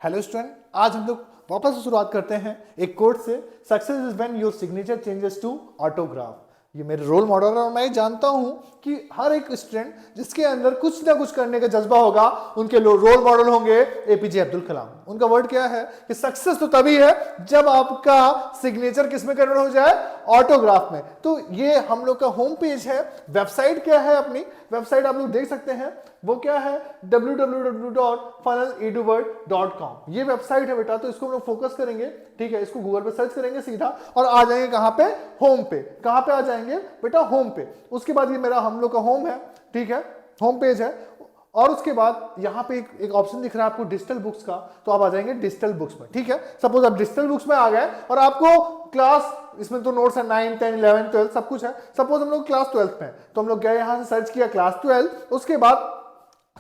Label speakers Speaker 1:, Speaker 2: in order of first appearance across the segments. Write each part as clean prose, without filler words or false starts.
Speaker 1: Hello student, आज हम लोग वापस से शुरुआत करते हैं एक कोर्स से। Success is when your signature changes to autograph. ये मेरे रोल मॉडल है और मैं जानता हूं कि हर एक स्टूडेंट जिसके अंदर कुछ ना कुछ करने का जज्बा होगा, उनके रोल मॉडल होंगे एपीजे अब्दुल कलाम। उनका वर्ड क्या है कि सक्सेस तो तभी है जब आपका सिग्नेचर किस में कन्वर्ट हो जाए, ऑटोग्राफ में। तो ये हम लोग का होम पेज है। वेबसाइट क्या है, अपनी वेबसाइट आप लोग देख सकते हैं, वो क्या है www.funneleduword.com। ये वेबसाइट है बेटा, तो इसको हम लोग फोकस करेंगे। ठीक है, इसको गूगल पे सर्च करेंगे सीधा और आ जाएंगे कहां पे, होम पे। कहां पे आ जाएंगे बेटा, होम पे। उसके बाद ये मेरा हम लोग का होम है, ठीक है, होम पेज है। और उसके बाद यहां पे एक ऑप्शन दिख रहा है आपको डिजिटल बुक्स का, तो आप आ जाएंगे डिजिटल बुक्स में। ठीक है, सपोज आप डिजिटल बुक्स में आ गए और आपको क्लास, इसमें तो नोट्स है 9, 10, 11, 12 सब कुछ है। सपोज हम लोग क्लास 12 में, तो हम लोग गए यहां से सर्च किया क्लास 12, उसके बाद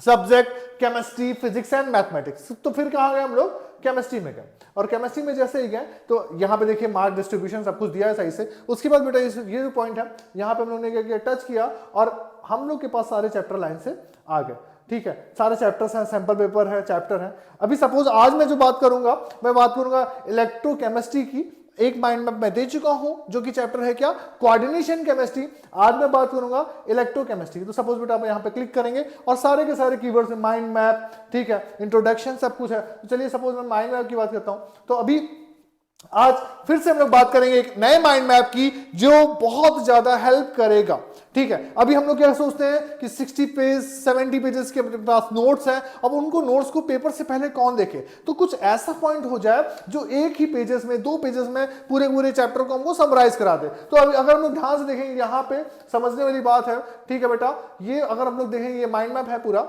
Speaker 1: subject chemistry, physics and mathematics. तो फिर कहां गए हम लोग, केमिस्ट्री में गए। और केमिस्ट्री में जैसे ही गए तो यहाँ पे देखिए मार्क डिस्ट्रीब्यूशन सब कुछ दिया है सही से। उसके बाद बेटा ये जो पॉइंट है, यहाँ पे हम लोग ने क्या किया, टच किया और हम लोग के पास सारे चैप्टर लाइन से आ गए। ठीक है, सारे चैप्टर्स हैं, सैंपल पेपर है, चैप्टर है। अभी सपोज आज मैं जो बात करूंगा, मैं बात करूंगा इलेक्ट्रोकेमिस्ट्री की। एक माइंड मैप मैं दे चुका हूं जो कि चैप्टर है क्या, कोऑर्डिनेशन केमिस्ट्री। आज मैं बात करूंगा इलेक्ट्रोकेमिस्ट्री। तो सपोज बेटा आप यहां पे क्लिक करेंगे और सारे के सारे कीवर्ड्स में माइंड मैप, ठीक है, इंट्रोडक्शन सब कुछ है। तो चलिए सपोज मैं माइंड मैप की बात करता हूं, तो अभी आज फिर से हम लोग बात करेंगे एक नए माइंड मैप की जो बहुत ज्यादा हेल्प करेगा। ठीक है, अभी हम लोग क्या सोचते हैं कि 60 पेज 70 पेजेस के पास नोट्स हैं, अब उनको नोट्स को पेपर से पहले कौन देखे। तो कुछ ऐसा पॉइंट हो जाए जो एक ही पेजेस में, 2 पेजेस में पूरे चैप्टर को हमको समराइज करा दे। तो अभी अगर हम लोग ध्यान से देखेंगे, यहाँ पे समझने वाली बात है। ठीक है बेटा, ये अगर हम लोग देखेंगे, ये माइंड मैप है पूरा,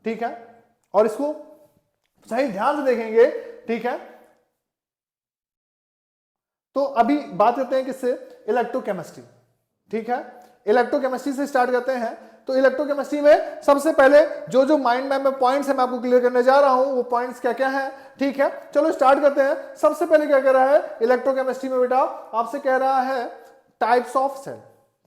Speaker 1: ठीक है, और इसको सही ध्यान से देखेंगे, ठीक है। तो अभी बात करते हैं किससे, इलेक्ट्रोकेमिस्ट्री। ठीक है, इलेक्ट्रोकेमिस्ट्री से स्टार्ट करते हैं। तो इलेक्ट्रोकेमिस्ट्री में सबसे पहले जो माइंड मैप में पॉइंट्स है मैं आपको क्लियर करने जा रहा हूं, वो पॉइंट्स क्या क्या है। ठीक है, चलो स्टार्ट करते हैं। सबसे पहले क्या कह रहा है इलेक्ट्रोकेमिस्ट्री में बेटा, आपसे कह रहा है टाइप्स ऑफ सेल।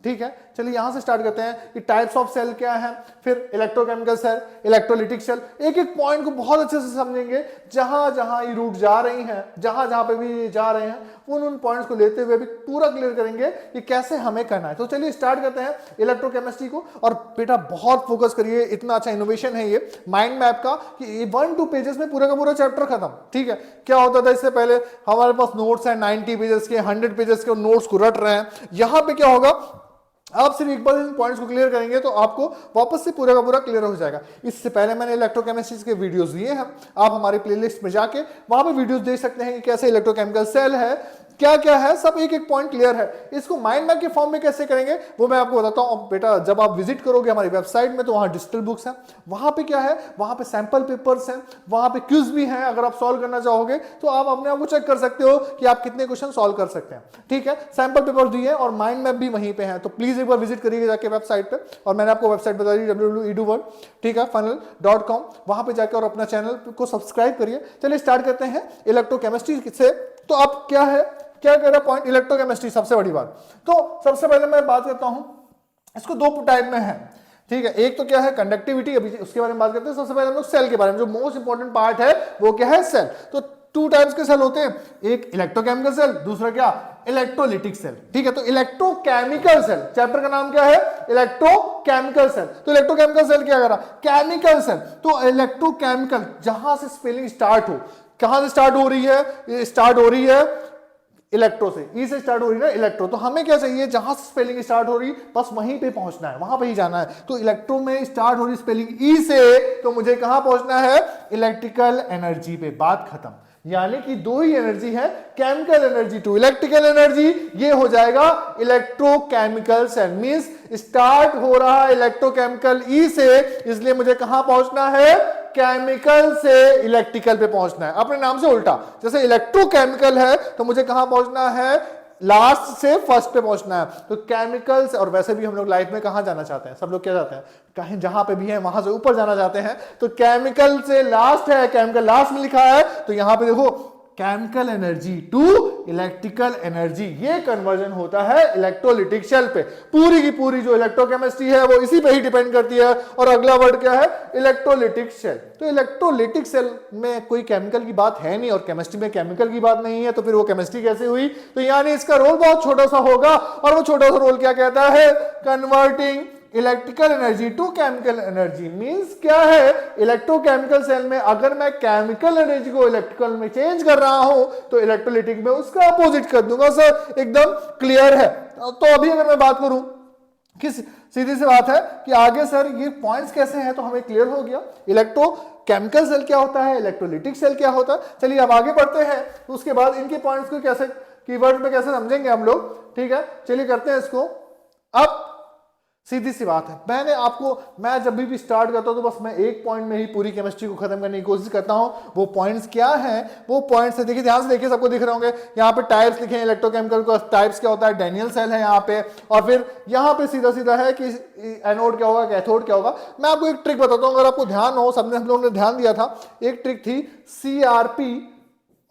Speaker 1: ठीक है, चलिए यहां से स्टार्ट करते हैं कि टाइप्स ऑफ सेल क्या है, फिर इलेक्ट्रोकेमिकल सेल, इलेक्ट्रोलिटिक सेल। एक एक पॉइंट को बहुत अच्छे से समझेंगे। जहां जहां ये रूट जा रही हैं, जहां जहां पे भी जा रहे हैं, उन पॉइंट्स को लेते हुए भी पूरा क्लियर करेंगे कि कैसे हमें करना है। तो चलिए स्टार्ट करते हैं इलेक्ट्रोकेमिस्ट्री को। और बेटा बहुत फोकस करिए, इतना अच्छा इनोवेशन है ये माइंड मैप का कि 1-2 पेजेस में पूरा का पूरा चैप्टर खत्म। ठीक है, क्या होता था इससे पहले, हमारे पास नोट्स है 90 पेजेस के, 100 पेजेस के, नोट्स को रट रहे हैं। यहां पे क्या होगा, आप सिर्फ एक बार इन पॉइंट्स को क्लियर करेंगे तो आपको वापस से पूरा का पूरा क्लियर हो जाएगा। इससे पहले मैंने इलेक्ट्रोकेमिस्ट्री के वीडियोस दिए हैं, आप हमारे प्लेलिस्ट में जाके वहां पे वीडियोस देख सकते हैं कि कैसे इलेक्ट्रोकेमिकल सेल है, क्या क्या है, सब एक एक पॉइंट क्लियर है। इसको माइंड मैप के फॉर्म में कैसे करेंगे वो मैं आपको बताता हूं। बेटा जब आप विजिट करोगे हमारी वेबसाइट में, तो वहां डिजिटल बुक्स हैं, वहां पे क्या है, वहां पे सैंपल पेपर्स हैं, वहां पे क्विज भी हैं। अगर आप सॉल्व करना चाहोगे तो आप अपने आप को चेक कर सकते हो कि आप कितने क्वेश्चन सॉल्व कर सकते हैं। ठीक है, सैंपल पेपर दिए और माइंड मैप भी वहीं पे है। तो प्लीज एक बार विजिट करिए जाके वेबसाइट पे। और मैंने आपको वेबसाइट बता दी www.eduvord, ठीक है, funnel.com। वहां पे जाकर और अपना चैनल को सब्सक्राइब करिए। चलिए स्टार्ट करते हैं इलेक्ट्रोकेमिस्ट्री से। तो आप क्या है, क्या कह रहा है पॉइंट, इलेक्ट्रोकेमिस्ट्री सबसे बड़ी बात। तो सबसे पहले मैं बात करता हूं, इसको 2 टाइप में है। ठीक है, एक तो क्या है कंडक्टिविटी, अभी उसके बारे में बात करते हैं। सबसे पहले हम लोग सेल के बारे में, जो मोस्ट इंपॉर्टेंट पार्ट है वो क्या है, सेल। तो 2 टाइप्स के सेल होते हैं, एक इलेक्ट्रोकेमिकल सेल, दूसरा क्या, इलेक्ट्रोलिटिक सेल। ठीक है, तो इलेक्ट्रोकेमिकल सेल, चैप्टर का नाम क्या है, इलेक्ट्रोकेमिकल सेल। तो इलेक्ट्रोकेमिकल सेल क्या कर रहा, केमिकल सेल। तो इलेक्ट्रोकेमिकल, जहां से स्पेलिंग स्टार्ट हो, कहां से स्टार्ट हो रही है, ये स्टार्ट हो रही है इलेक्ट्रो से, ई से स्टार्ट हो रही है ना, इलेक्ट्रो। तो हमें क्या चाहिए, जहां से स्पेलिंग स्टार्ट हो रही बस वहीं पे पहुंचना है, वहां पे ही जाना है। तो इलेक्ट्रो में स्टार्ट हो रही स्पेलिंग ई से, तो मुझे कहां पहुंचना है, इलेक्ट्रिकल एनर्जी पे। बात खत्म। यानी कि 2 ही एनर्जी है, chemical energy to electrical energy. ये हो जाएगा इलेक्ट्रोकेमिकल सेल। मींस स्टार्ट हो रहा है इलेक्ट्रोकेमिकल ई से, इसलिए मुझे कहां पहुंचना है, केमिकल से इलेक्ट्रिकल पे पहुंचना है। अपने नाम से उल्टा, जैसे इलेक्ट्रोकेमिकल है तो मुझे कहां पहुंचना है, लास्ट से फर्स्ट पे पहुंचना है। तो केमिकल से, और वैसे भी हम लोग लाइफ में कहां जाना चाहते हैं, सब लोग क्या चाहते हैं, कहीं जहां पे भी है वहां से ऊपर जाना चाहते हैं। तो केमिकल से लास्ट है, केमिकल लास्ट में लिखा है, तो यहां पे देखो chemical energy to electrical energy. ये कन्वर्जन होता है इलेक्ट्रोलिटिक सेल पे। पूरी की पूरी जो इलेक्ट्रोकेमिस्ट्री है वो इसी पे ही डिपेंड करती है। और अगला वर्ड क्या है? Electrolytic cell. तो इलेक्ट्रोलिटिक सेल में कोई केमिकल की बात है नहीं और केमिस्ट्री में केमिकल की बात नहीं है, तो फिर वो केमिस्ट्री कैसे हुई? तो यानी इसका रोल बहुत छोटा सा होगा। और वो छोटा सा रोल क्या कहता है? Converting electrical energy to chemical energy. Means क्या है? इलेक्ट्रोकेमिकल सेल में अगर मैं केमिकल एनर्जी को इलेक्ट्रिकल में चेंज कर रहा हूं तो इलेक्ट्रोलिटिक में उसका अपोजिट कर दूंगा। सर एकदम क्लियर है। तो अभी अगर मैं बात करूं कि सीधी सी बात है कि आगे सर ये पॉइंट्स कैसे हैं, तो हमें क्लियर हो गया इलेक्ट्रोकेमिकल सेल क्या होता है, इलेक्ट्रोलिटिक सेल क्या होता है। चलिए अब आगे बढ़ते हैं, तो उसके बाद इनके पॉइंट्स को कैसे कीवर्ड में कैसे समझेंगे हम लोग। ठीक है, चलिए करते हैं इसको। अब सीधी सी बात है, मैं जब भी स्टार्ट करता हूं तो बस मैं एक पॉइंट में ही पूरी केमिस्ट्री को खत्म करने की कोशिश करता हूं। वो पॉइंट्स क्या हैं? वो पॉइंट्स है, देखिए ध्यान से देखिए, सबको दिख रहे होंगे यहाँ पे टाइप्स लिखे हैं इलेक्ट्रोकेमिकल को। टाइप्स क्या होता है? डैनियल सेल है यहाँ पे, और फिर यहाँ पे सीधा सीधा है कि एनोड क्या होगा, कैथोड क्या होगा। मैं आपको एक ट्रिक बताता हूँ, अगर आपको ध्यान हो, सबने हम लोगों ने ध्यान दिया था। एक ट्रिक थी CRP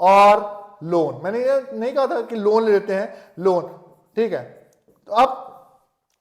Speaker 1: और लोन। मैंने ये नहीं कहा था कि लोन लेते हैं, लोन, ठीक है। तो अब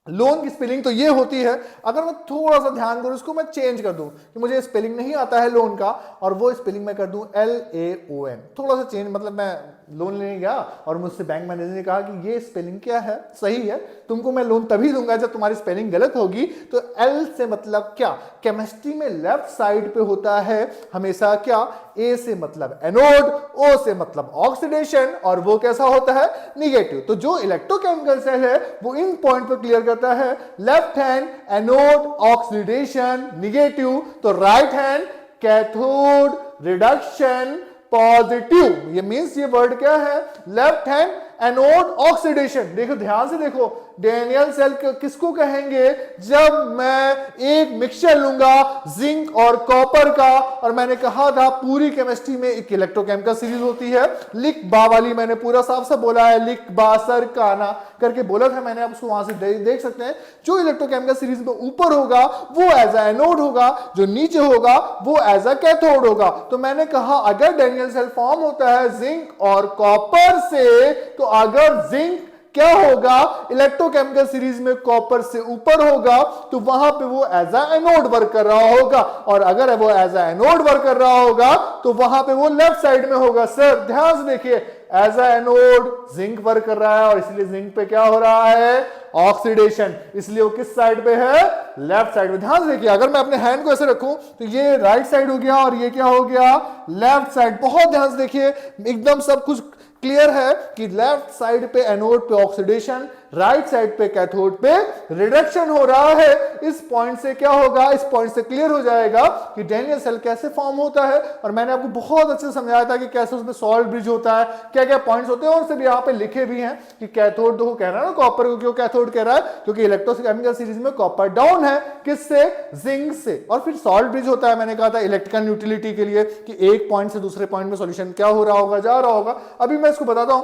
Speaker 1: लोन की स्पेलिंग तो ये होती है, अगर मैं थोड़ा सा ध्यान करूं, इसको मैं चेंज कर दूं कि मुझे स्पेलिंग नहीं आता है लोन का, और वो स्पेलिंग मैं कर दूं LAON। थोड़ा सा चेंज, मतलब मैं लोन लेने गया और मुझसे बैंक मैनेजर ने कहा कि ये स्पेलिंग क्या है, सही है, तुमको मैं लोन तभी दूंगा जब तुम्हारी स्पेलिंग गलत होगी। तो L से मतलब क्या? केमिस्ट्री में लेफ्ट साइड पे होता है हमेशा क्या? A से मतलब एनोड, O से मतलब ऑक्सीडेशन, और वो कैसा होता है? निगेटिव। तो जो इलेक्ट्रोकेमिकल सेल है वो इन पॉइंट पर क्लियर करता है, left hand anode oxidation negative, तो right hand cathode reduction positive. ये मींस ये वर्ड क्या है? Left hand anode oxidation. देखो ध्यान से देखो, डैनियल सेल किसको कहेंगे? जब मैं एक मिक्सचर लूंगा जिंक और कॉपर का, और मैंने कहा था पूरी केमिस्ट्री में एक इलेक्ट्रोकेमिकल सीरीज होती है, लिख बा वाली, मैंने पूरा साफ साफ बोला है, लिख बा सर काना करके बोला था मैंने, आप उसको वहां से देख सकते हैं। जो इलेक्ट्रोकेमिकल सीरीज में ऊपर होगा वो एज अ एनोड होगा, जो नीचे होगा वो एज अ कैथोड होगा। तो मैंने कहा अगर डैनियल सेल फॉर्म होता है जिंक और कॉपर से, तो अगर जिंक क्या होगा? इलेक्ट्रोकेमिकल सीरीज में कॉपर से ऊपर होगा, तो वहां पे वो एज अ एनोड वर्क कर रहा होगा, और अगर वो एज अ एनोड वर्क कर रहा होगा तो वहां पे वो लेफ्ट साइड में होगा। सर ध्यान से देखिए, as a anode zinc work कर रहा है, और इसलिए जिंक पे क्या हो रहा है? ऑक्सीडेशन। इसलिए वो किस साइड पे है? लेफ्ट साइड में। ध्यान से देखिए, अगर मैं अपने हैंड को ऐसे रखूं तो ये राइट साइड हो गया, और ये क्या हो गया? Left side. बहुत ध्यान से देखिए, एकदम सब कुछ क्लियर है कि लेफ्ट साइड पे एनोड पे ऑक्सीडेशन, राइट साइड पे कैथोड पे रिडक्शन हो रहा है। इस पॉइंट से क्या होगा? इस पॉइंट से क्लियर हो जाएगा कि डैनियल सेल कैसे फॉर्म होता है, और मैंने आपको बहुत अच्छे से समझाया था कि कैसे उसमें सॉल्ट ब्रिज होता है, क्या क्या पॉइंट्स होते हैं, और सिर्फ यहाँ पे लिखे भी हैं कि कैथोड को कह रहा है ना, कॉपर को क्यों कैथोड कह रहा है? क्योंकि इलेक्ट्रोकेमिकल सीरीज में कॉपर डाउन है, किससे? जिंक से। और फिर सॉल्ट ब्रिज होता है, मैंने कहा था इलेक्ट्रिकल न्यूट्रलिटी के लिए, कि एक पॉइंट से दूसरे पॉइंट में सॉल्यूशन क्या हो रहा होगा, जा रहा होगा। अभी मैं इसको बताता हूं,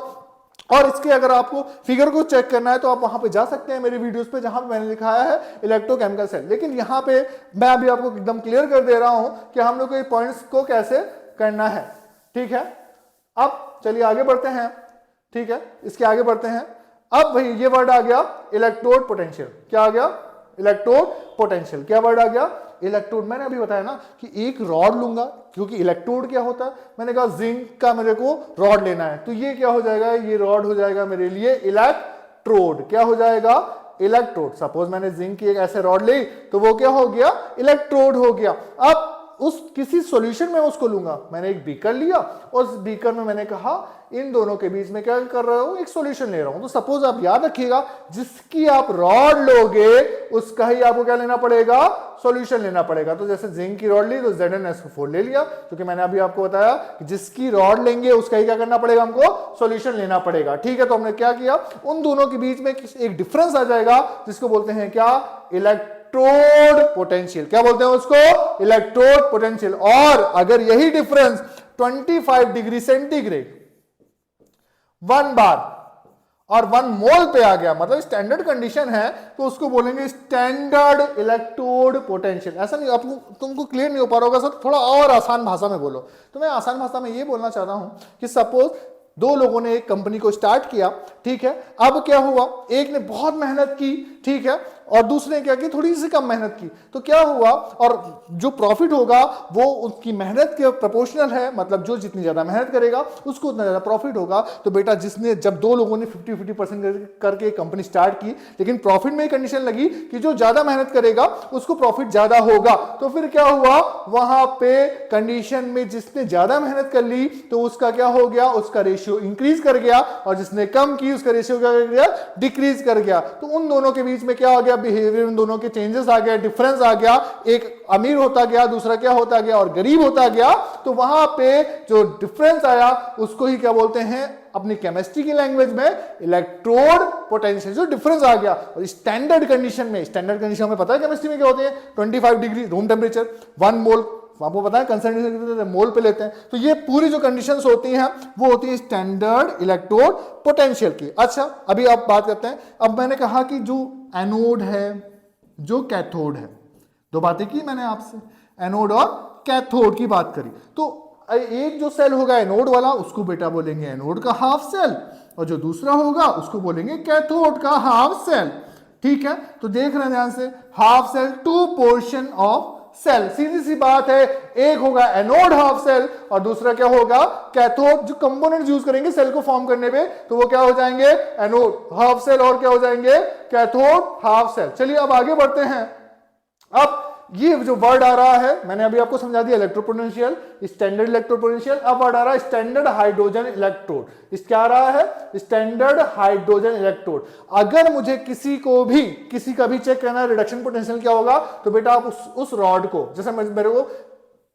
Speaker 1: और इसके अगर आपको फिगर को चेक करना है तो आप वहां पे जा सकते हैं मेरे वीडियोस पे, जहां पे मैंने लिखाया है इलेक्ट्रोकेमिकल सेल। लेकिन यहां पे मैं अभी आपको एकदम क्लियर कर दे रहा हूं कि हम लोग को ये पॉइंट्स को कैसे करना है। ठीक है, अब चलिए आगे बढ़ते हैं। ठीक है, इसके आगे बढ़ते हैं। अब भाई ये वर्ड आ गया इलेक्ट्रोड पोटेंशियल। क्या आ गया? Electrode potential. क्या वर्ड आ गया? इलेक्ट्रोड। मैंने अभी बताया ना कि एक रॉड लूंगा, क्योंकि इलेक्ट्रोड क्या होता है, मैंने कहा जिंक का मेरे को रॉड लेना है, तो ये क्या हो जाएगा? ये रॉड हो जाएगा मेरे लिए इलेक्ट्रोड। क्या हो जाएगा? इलेक्ट्रोड। सपोज मैंने जिंक की एक ऐसे रॉड ली, तो वो क्या हो गया? इलेक्ट्रोड हो गया। अब उस किसी सॉल्यूशन में उसको लूंगा, मैंने एक बीकर लिया, उस बीकर में मैंने कहा इन दोनों के बीच में क्या कर रहा हूं? एक सॉल्यूशन ले रहा हूं। तो सपोज आप याद रखिएगा, जिसकी आप रॉड लोगे उसका ही आपको क्या लेना पड़ेगा? सॉल्यूशन लेना पड़ेगा। तो जैसे जिंक की रॉड ली तो ZnSO4 ले लिया, क्योंकि मैंने अभी आपको बताया कि जिसकी रॉड लेंगे उसका ही क्या करना पड़ेगा? हमको सॉल्यूशन लेना पड़ेगा। ठीक है, तो हमने क्या किया? उन दोनों के बीच में एक डिफरेंस आ जाएगा, जिसको बोलते हैं क्या? Electrode potential. क्या बोलते हैं उसको? Electrode potential. और अगर यही डिफरेंस 25 डिग्री सेंटीग्रेड 1 बार और 1 मोल पे आ गया, मतलब स्टैंडर्ड कंडीशन है, तो उसको बोलेंगे स्टैंडर्ड इलेक्ट्रोड पोटेंशियल। ऐसा नहीं, आपको तुमको क्लियर नहीं हो पा रहा होगा सर, थोड़ा और आसान भाषा में बोलो। तो मैं आसान भाषा में ये बोलना चाहता हूं कि सपोज दो लोगों ने एक कंपनी को स्टार्ट किया, ठीक है। अब क्या हुआ, एक ने बहुत मेहनत की, ठीक है, और दूसरे ने क्या की, थोड़ी सी कम मेहनत की। तो क्या हुआ, और जो प्रॉफिट होगा वो उसकी मेहनत के प्रोपोर्शनल है, मतलब जो जितनी ज्यादा मेहनत करेगा उसको उतना ज्यादा प्रॉफिट होगा। तो बेटा जिसने, जब दो लोगों ने 50-50% करके कंपनी स्टार्ट की, लेकिन प्रॉफिट में कंडीशन लगी कि जो ज्यादा मेहनत करेगा उसको प्रॉफिट ज्यादा होगा। तो फिर क्या हुआ, वहां पे कंडीशन में जिसने ज्यादा मेहनत कर ली तो उसका क्या हो गया, उसका रेशियो इंक्रीज कर गया, और जिसने कम की उसका रेशियो क्या कर गया, डिक्रीज कर गया। तो उन दोनों के बीच में क्या हो गया, बिहेवियर उन दोनों के चेंजेस आ गया, डिफरेंस आ गया, एक अमीर होता गया, दूसरा क्या होता गया, और गरीब होता गया। तो वहां पे जो डिफरेंस आया उसको ही क्या बोलते हैं अपनी केमिस्ट्री की लैंग्वेज में, इलेक्ट्रोड पोटेंशियल। जो डिफरेंस आ गया, और स्टैंडर्ड कंडीशन में, स्टैंडर्ड कंडीशन में पता है केमिस्ट्री में क्या होते हैं, 25 डिग्री रूम टेम्परेचर, 1 मोल, आपको पता है कंसंट्रेशन मोल पे लेते हैं। तो ये पूरी जो कंडीशंस होती हैं वो होती है स्टैंडर्ड इलेक्ट्रोड पोटेंशियल की। अच्छा, अभी आप बात करते हैं, अब मैंने कहा कि जो एनोड है, जो कैथोड है, दो बातें की मैंने आपसे, एनोड और कैथोड की बात करी। तो एक जो सेल होगा एनोड वाला उसको बेटा बोलेंगे एनोड का हाफ सेल, और जो दूसरा होगा उसको बोलेंगे कैथोड का हाफ सेल, ठीक है। तो देख रहे हैं ध्यान से, half cell, two portion of cell, सीधी सी बात है, एक होगा एनोड हाफ सेल और दूसरा क्या होगा कैथोड। जो कंपोनेंट यूज करेंगे सेल को फॉर्म करने पे तो वो क्या हो जाएंगे, एनोड हाफ सेल और क्या हो जाएंगे, कैथोड हाफ सेल। चलिए अब आगे बढ़ते हैं। अब ये जो वर्ड आ रहा है मैंने अभी आपको समझा दिया, इलेक्ट्रोपोटेंशियल, स्टैंडर्ड इलेक्ट्रोपोटेंशियल। अब वर्ड आ रहा है स्टैंडर्ड हाइड्रोजन इलेक्ट्रोड। इस क्या आ रहा है, स्टैंडर्ड हाइड्रोजन इलेक्ट्रोड। अगर मुझे किसी का भी चेक करना है रिडक्शन पोटेंशियल क्या होगा, तो बेटा आप उस रॉड को, जैसे मेरे को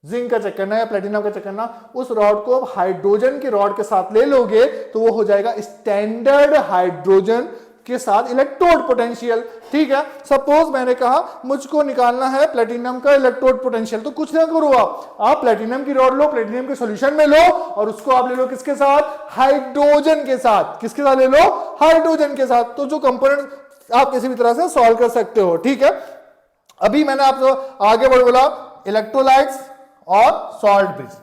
Speaker 1: जिंक का चेक करना है या प्लेटिनम का चेक करना, उस रॉड को हाइड्रोजन के रॉड के साथ ले लोगे तो वो हो जाएगा स्टैंडर्ड हाइड्रोजन के साथ इलेक्ट्रोड पोटेंशियल, ठीक है। सपोज मैंने कहा मुझको निकालना है प्लेटिनम का इलेक्ट्रोड पोटेंशियल, तो कुछ ना करो, आप प्लेटिनम की रॉड लो, प्लेटिनम के सॉल्यूशन में लो, और उसको आप ले लो किसके साथ, हाइड्रोजन के साथ। किसके साथ ले लो, हाइड्रोजन के साथ। तो जो कंपोनेंट आप किसी भी तरह से सॉल्व कर सकते हो, ठीक है। अभी मैंने आपको आगे बढ़ बोला इलेक्ट्रोलाइट्स और सॉल्ट ब्रिज,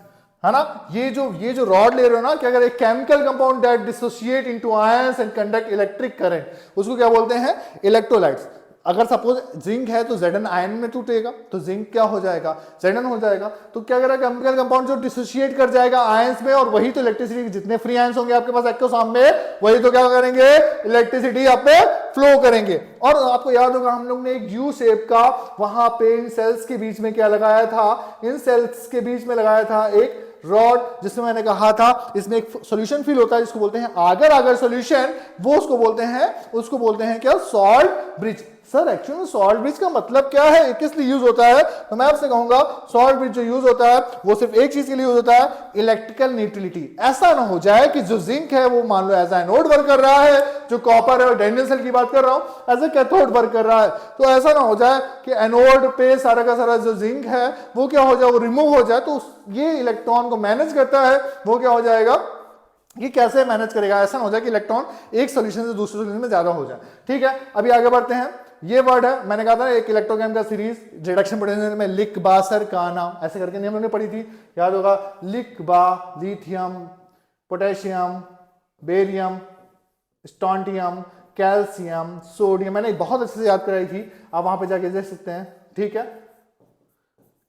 Speaker 1: है ना। ये जो रॉड ले रहे हो ना, क्या करे, chemical compound that dissociate into ions and conduct electric current, उसको क्या बोलते हैं, इलेक्ट्रोलाइट्स। अगर सपोज जिंक है तो Zn आयन में टूटेगा तो जिंक क्या हो जाएगा, Zn हो जाएगा। तो क्या करेगा, केमिकल कंपाउंड जो डिसोसिएट कर जाएगा आयंस में, और वही तो इलेक्ट्रिसिटी, जितने फ्री आयंस होंगे आपके पास एक्टिव में, वही तो क्या करेंगे, इलेक्ट्रिसिटी आप पे फ्लो करेंगे। और आपको याद होगा हम लोग ने एक यू शेप का वहां पे इन सेल्स के बीच में क्या लगाया था, इन सेल्स के बीच में लगाया था एक रॉड, जिसमें मैंने कहा था इसमें एक सॉल्यूशन फिल होता है जिसको बोलते हैं आगर सॉल्यूशन, वो उसको बोलते हैं क्या, salt bridge. Sir actually salt bridge का मतलब क्या है, किस लिए यूज होता है, तो मैं आपसे कहूंगा सॉल्ट ब्रिज जो यूज होता है वो सिर्फ एक चीज के लिए यूज होता है, इलेक्ट्रिकल न्यूट्रलिटी। ऐसा ना हो जाए कि जो जिंक है वो मान लो एज एनोड वर्क कर रहा है, जो कॉपर है, डैनियल सेल की बात कर रहा हूं, एज ए कैथोड वर्क कर रहा है। तो ऐसा ना हो जाए कि एनोड पे सारा का सारा जो जिंक है वो क्या हो जाए, वो रिमूव हो जाए। तो ये इलेक्ट्रॉन को मैनेज करता है, वो क्या हो जाएगा, ये कैसे मैनेज करेगा, ऐसा ना हो जाए कि इलेक्ट्रॉन एक सॉल्यूशन से दूसरे सॉल्यूशन में ज्यादा हो जाए, ठीक है। अभी आगे बढ़ते हैं। ये वर्ड है, मैंने कहा था एक इलेक्ट्रोकेम का सीरीज रिडक्शन पोटेंशियल में लिक बा सर का नाम ऐसे करके नियम हमने पढ़ी थी, याद होगा, लिक बा, lithium, potassium, barium, strontium, calcium, sodium, मैंने बहुत अच्छे से याद कराई थी, आप वहां पे जाके देख सकते हैं, ठीक है।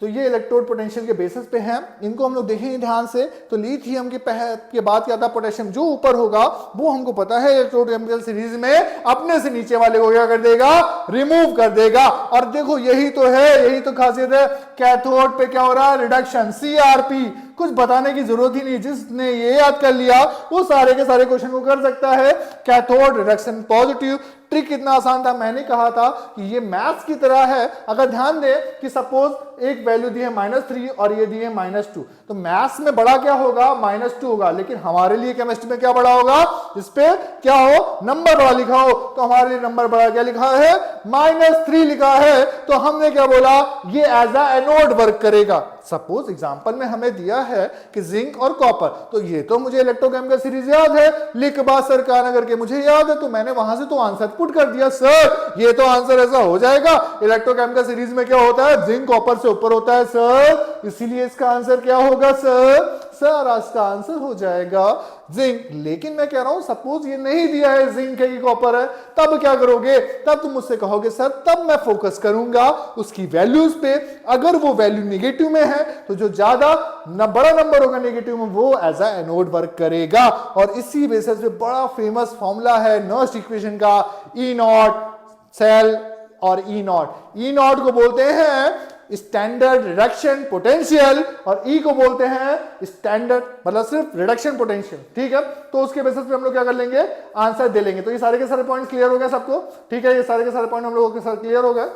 Speaker 1: तो ये इलेक्ट्रोड पोटेंशियल के बेसिस पे हैं, इनको हम लोग देखेंगे ध्यान से। तो लिथियम के बाद क्या था, पोटेशियम, जो ऊपर होगा वो हमको पता है इलेक्ट्रोड केमिकल सीरीज में अपने से नीचे वाले को क्या कर देगा, रिमूव कर देगा। और देखो यही तो है, यही तो खासियत है, कैथोड पे क्या हो रहा है, रिडक्शन, सीआरपी। कुछ बताने की जरूरत ही नहीं, जिसने ये याद कर लिया वो सारे के सारे क्वेश्चन को कर सकता है। कैथोड रिडक्शन पॉजिटिव, ट्रिक कितना आसान था, मैंने कहा था कि ये मैथ्स की तरह है। अगर ध्यान दे कि सपोज एक वैल्यू दी है -3 और ये दी है -2, तो मैथ्स में बड़ा क्या होगा, -2 होगा, लेकिन हमारे लिए केमिस्ट्री में क्या बड़ा होगा, इस पे क्या हो, नंबर बड़ा लिखा हो, तो हमारे लिए नंबर बड़ा क्या लिखा है, -3 लिखा है। तो हमने क्या बोला, ये एज अ एनोड वर्क करेगा। सपोज एग्जांपल में हमें दिया है कि जिंक और कॉपर, तो ये तो मुझे इलेक्ट्रोकेमिकल सीरीज याद है, लिख बा सर का ना करके मुझे याद है, तो मैंने वहां से तो आंसर पुट कर दिया, सर ये तो आंसर ऐसा हो जाएगा, इलेक्ट्रोकेमिकल सीरीज में क्या होता है, जिंक कॉपर से ऊपर होता है सर, इसीलिए इसका आंसर क्या होगा सर, सर आज का आंसर हो जाएगा जिंक। लेकिन मैं कह रहा हूं सपोज ये नहीं दिया है जिंक है, कॉपर है, तब क्या करोगे? तब तुम मुझसे कहोगे सर तब मैं फोकस करूंगा उसकी वैल्यूज पे। अगर वो वैल्यू नेगेटिव में है तो जो ज्यादा बड़ा नंबर होगा नेगेटिव में वो एज अ एनोड वर्क करेगा। और इसी बेसिस पे बड़ा फेमस फॉर्मूला है नर्स्ट इक्वेशन का, ई नॉट सेल और ई नॉट। ई नॉट को बोलते हैं स्टैंडर्ड रिडक्शन पोटेंशियल और ई को बोलते हैं स्टैंडर्ड मतलब सिर्फ रिडक्शन पोटेंशियल। ठीक है, तो उसके बेसिस पे हम लोग क्या कर लेंगे? आंसर दे लेंगे। तो ये सारे के सारे पॉइंट क्लियर हो गए सबको? ठीक है, ये सारे के सारे पॉइंट हम लोगों के साथ क्लियर हो गए।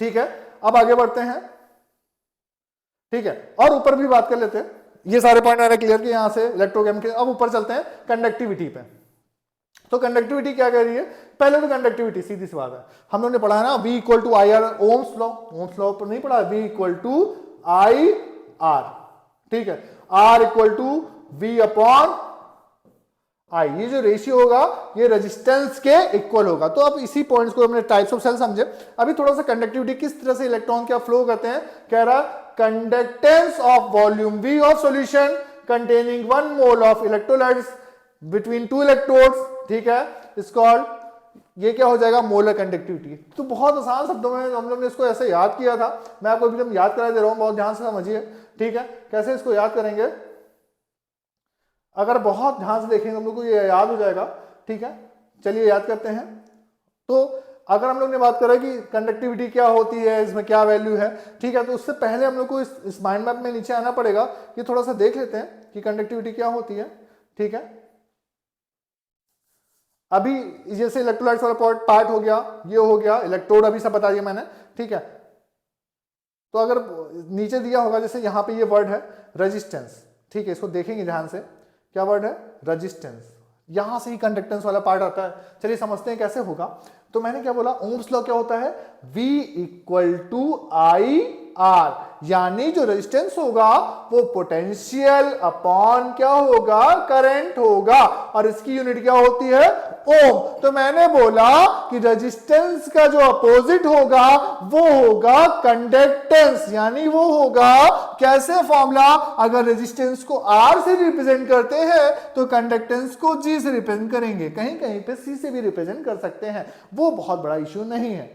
Speaker 1: ठीक है, अब आगे बढ़ते हैं। ठीक है, और ऊपर भी बात कर लेते हैं। ये सारे पॉइंट मैंने क्लियर किए यहां से इलेक्ट्रोकेम के। अब ऊपर चलते हैं कंडक्टिविटी पे। तो कंडक्टिविटी क्या कह रही है? पहले तो कंडक्टिविटी सीधी सी बात है, हम लोगों ने पढ़ा है ना V equal to I R, Ohm's law. Ohm's law पर नहीं पढ़ा? V equal to I R. ठीक है, R equal to V upon I. ये जो रेशियो होगा ये रेजिस्टेंस के इक्वल होगा। तो अब इसी पॉइंट्स को हमने टाइप्स ऑफ सेल समझे। अभी थोड़ा सा कंडक्टिविटी किस तरह से इलेक्ट्रॉन क्या फ्लो करते हैं कह रहा, conductance of volume V of solution containing 1 mole of electrolytes between 2 electrodes. ठीक है, इस कॉल्ड, ये क्या हो जाएगा? Molar conductivity. तो बहुत आसान शब्दों में हम लोग ने इसको ऐसे याद किया था। मैं आपको एकदम याद करा दे रहा हूं, बहुत ध्यान से समझिए। ठीक है, कैसे इसको याद करेंगे? अगर बहुत ध्यान से देखेंगे हम लोग को ये याद हो जाएगा। ठीक है, चलिए याद करते हैं। तो अगर हम लोग ने बात करा कि कंडक्टिविटी क्या होती है, इसमें क्या वैल्यू है, ठीक है, तो उससे पहले हम लोग को इस माइंड मैप में नीचे आना पड़ेगा। ये थोड़ा सा देख लेते हैं कि कंडक्टिविटी क्या होती है। ठीक है, अभी जैसे इलेक्ट्रोलाइट्स वाला पार्ट हो गया, ये हो गया इलेक्ट्रोड, अभी सब बता दिया मैंने। ठीक है, तो अगर नीचे दिया होगा जैसे यहां पे ये वर्ड है रेजिस्टेंस। ठीक है, इसको देखेंगे ध्यान से, क्या वर्ड है? रेजिस्टेंस। यहां से ही कंडक्टेंस वाला पार्ट आता है। चलिए समझते हैं कैसे होगा। तो मैंने क्या बोला? ओम्स लॉ क्या होता है? V equal to I R, यानी जो रेजिस्टेंस होगा वो पोटेंशियल अपॉन क्या होगा? करंट होगा। और इसकी यूनिट क्या होती है? ओम। तो मैंने बोला कि रेजिस्टेंस का जो अपोजिट होगा वो होगा कंडक्टेंस, यानी वो होगा कैसे फॉर्मूला? अगर रेजिस्टेंस को R से रिप्रेजेंट करते हैं तो कंडक्टेंस को G से रिप्रेजेंट करेंगे, कहीं कहीं पे C से भी रिप्रेजेंट कर सकते हैं। वो बहुत बड़ा इश्यू नहीं है।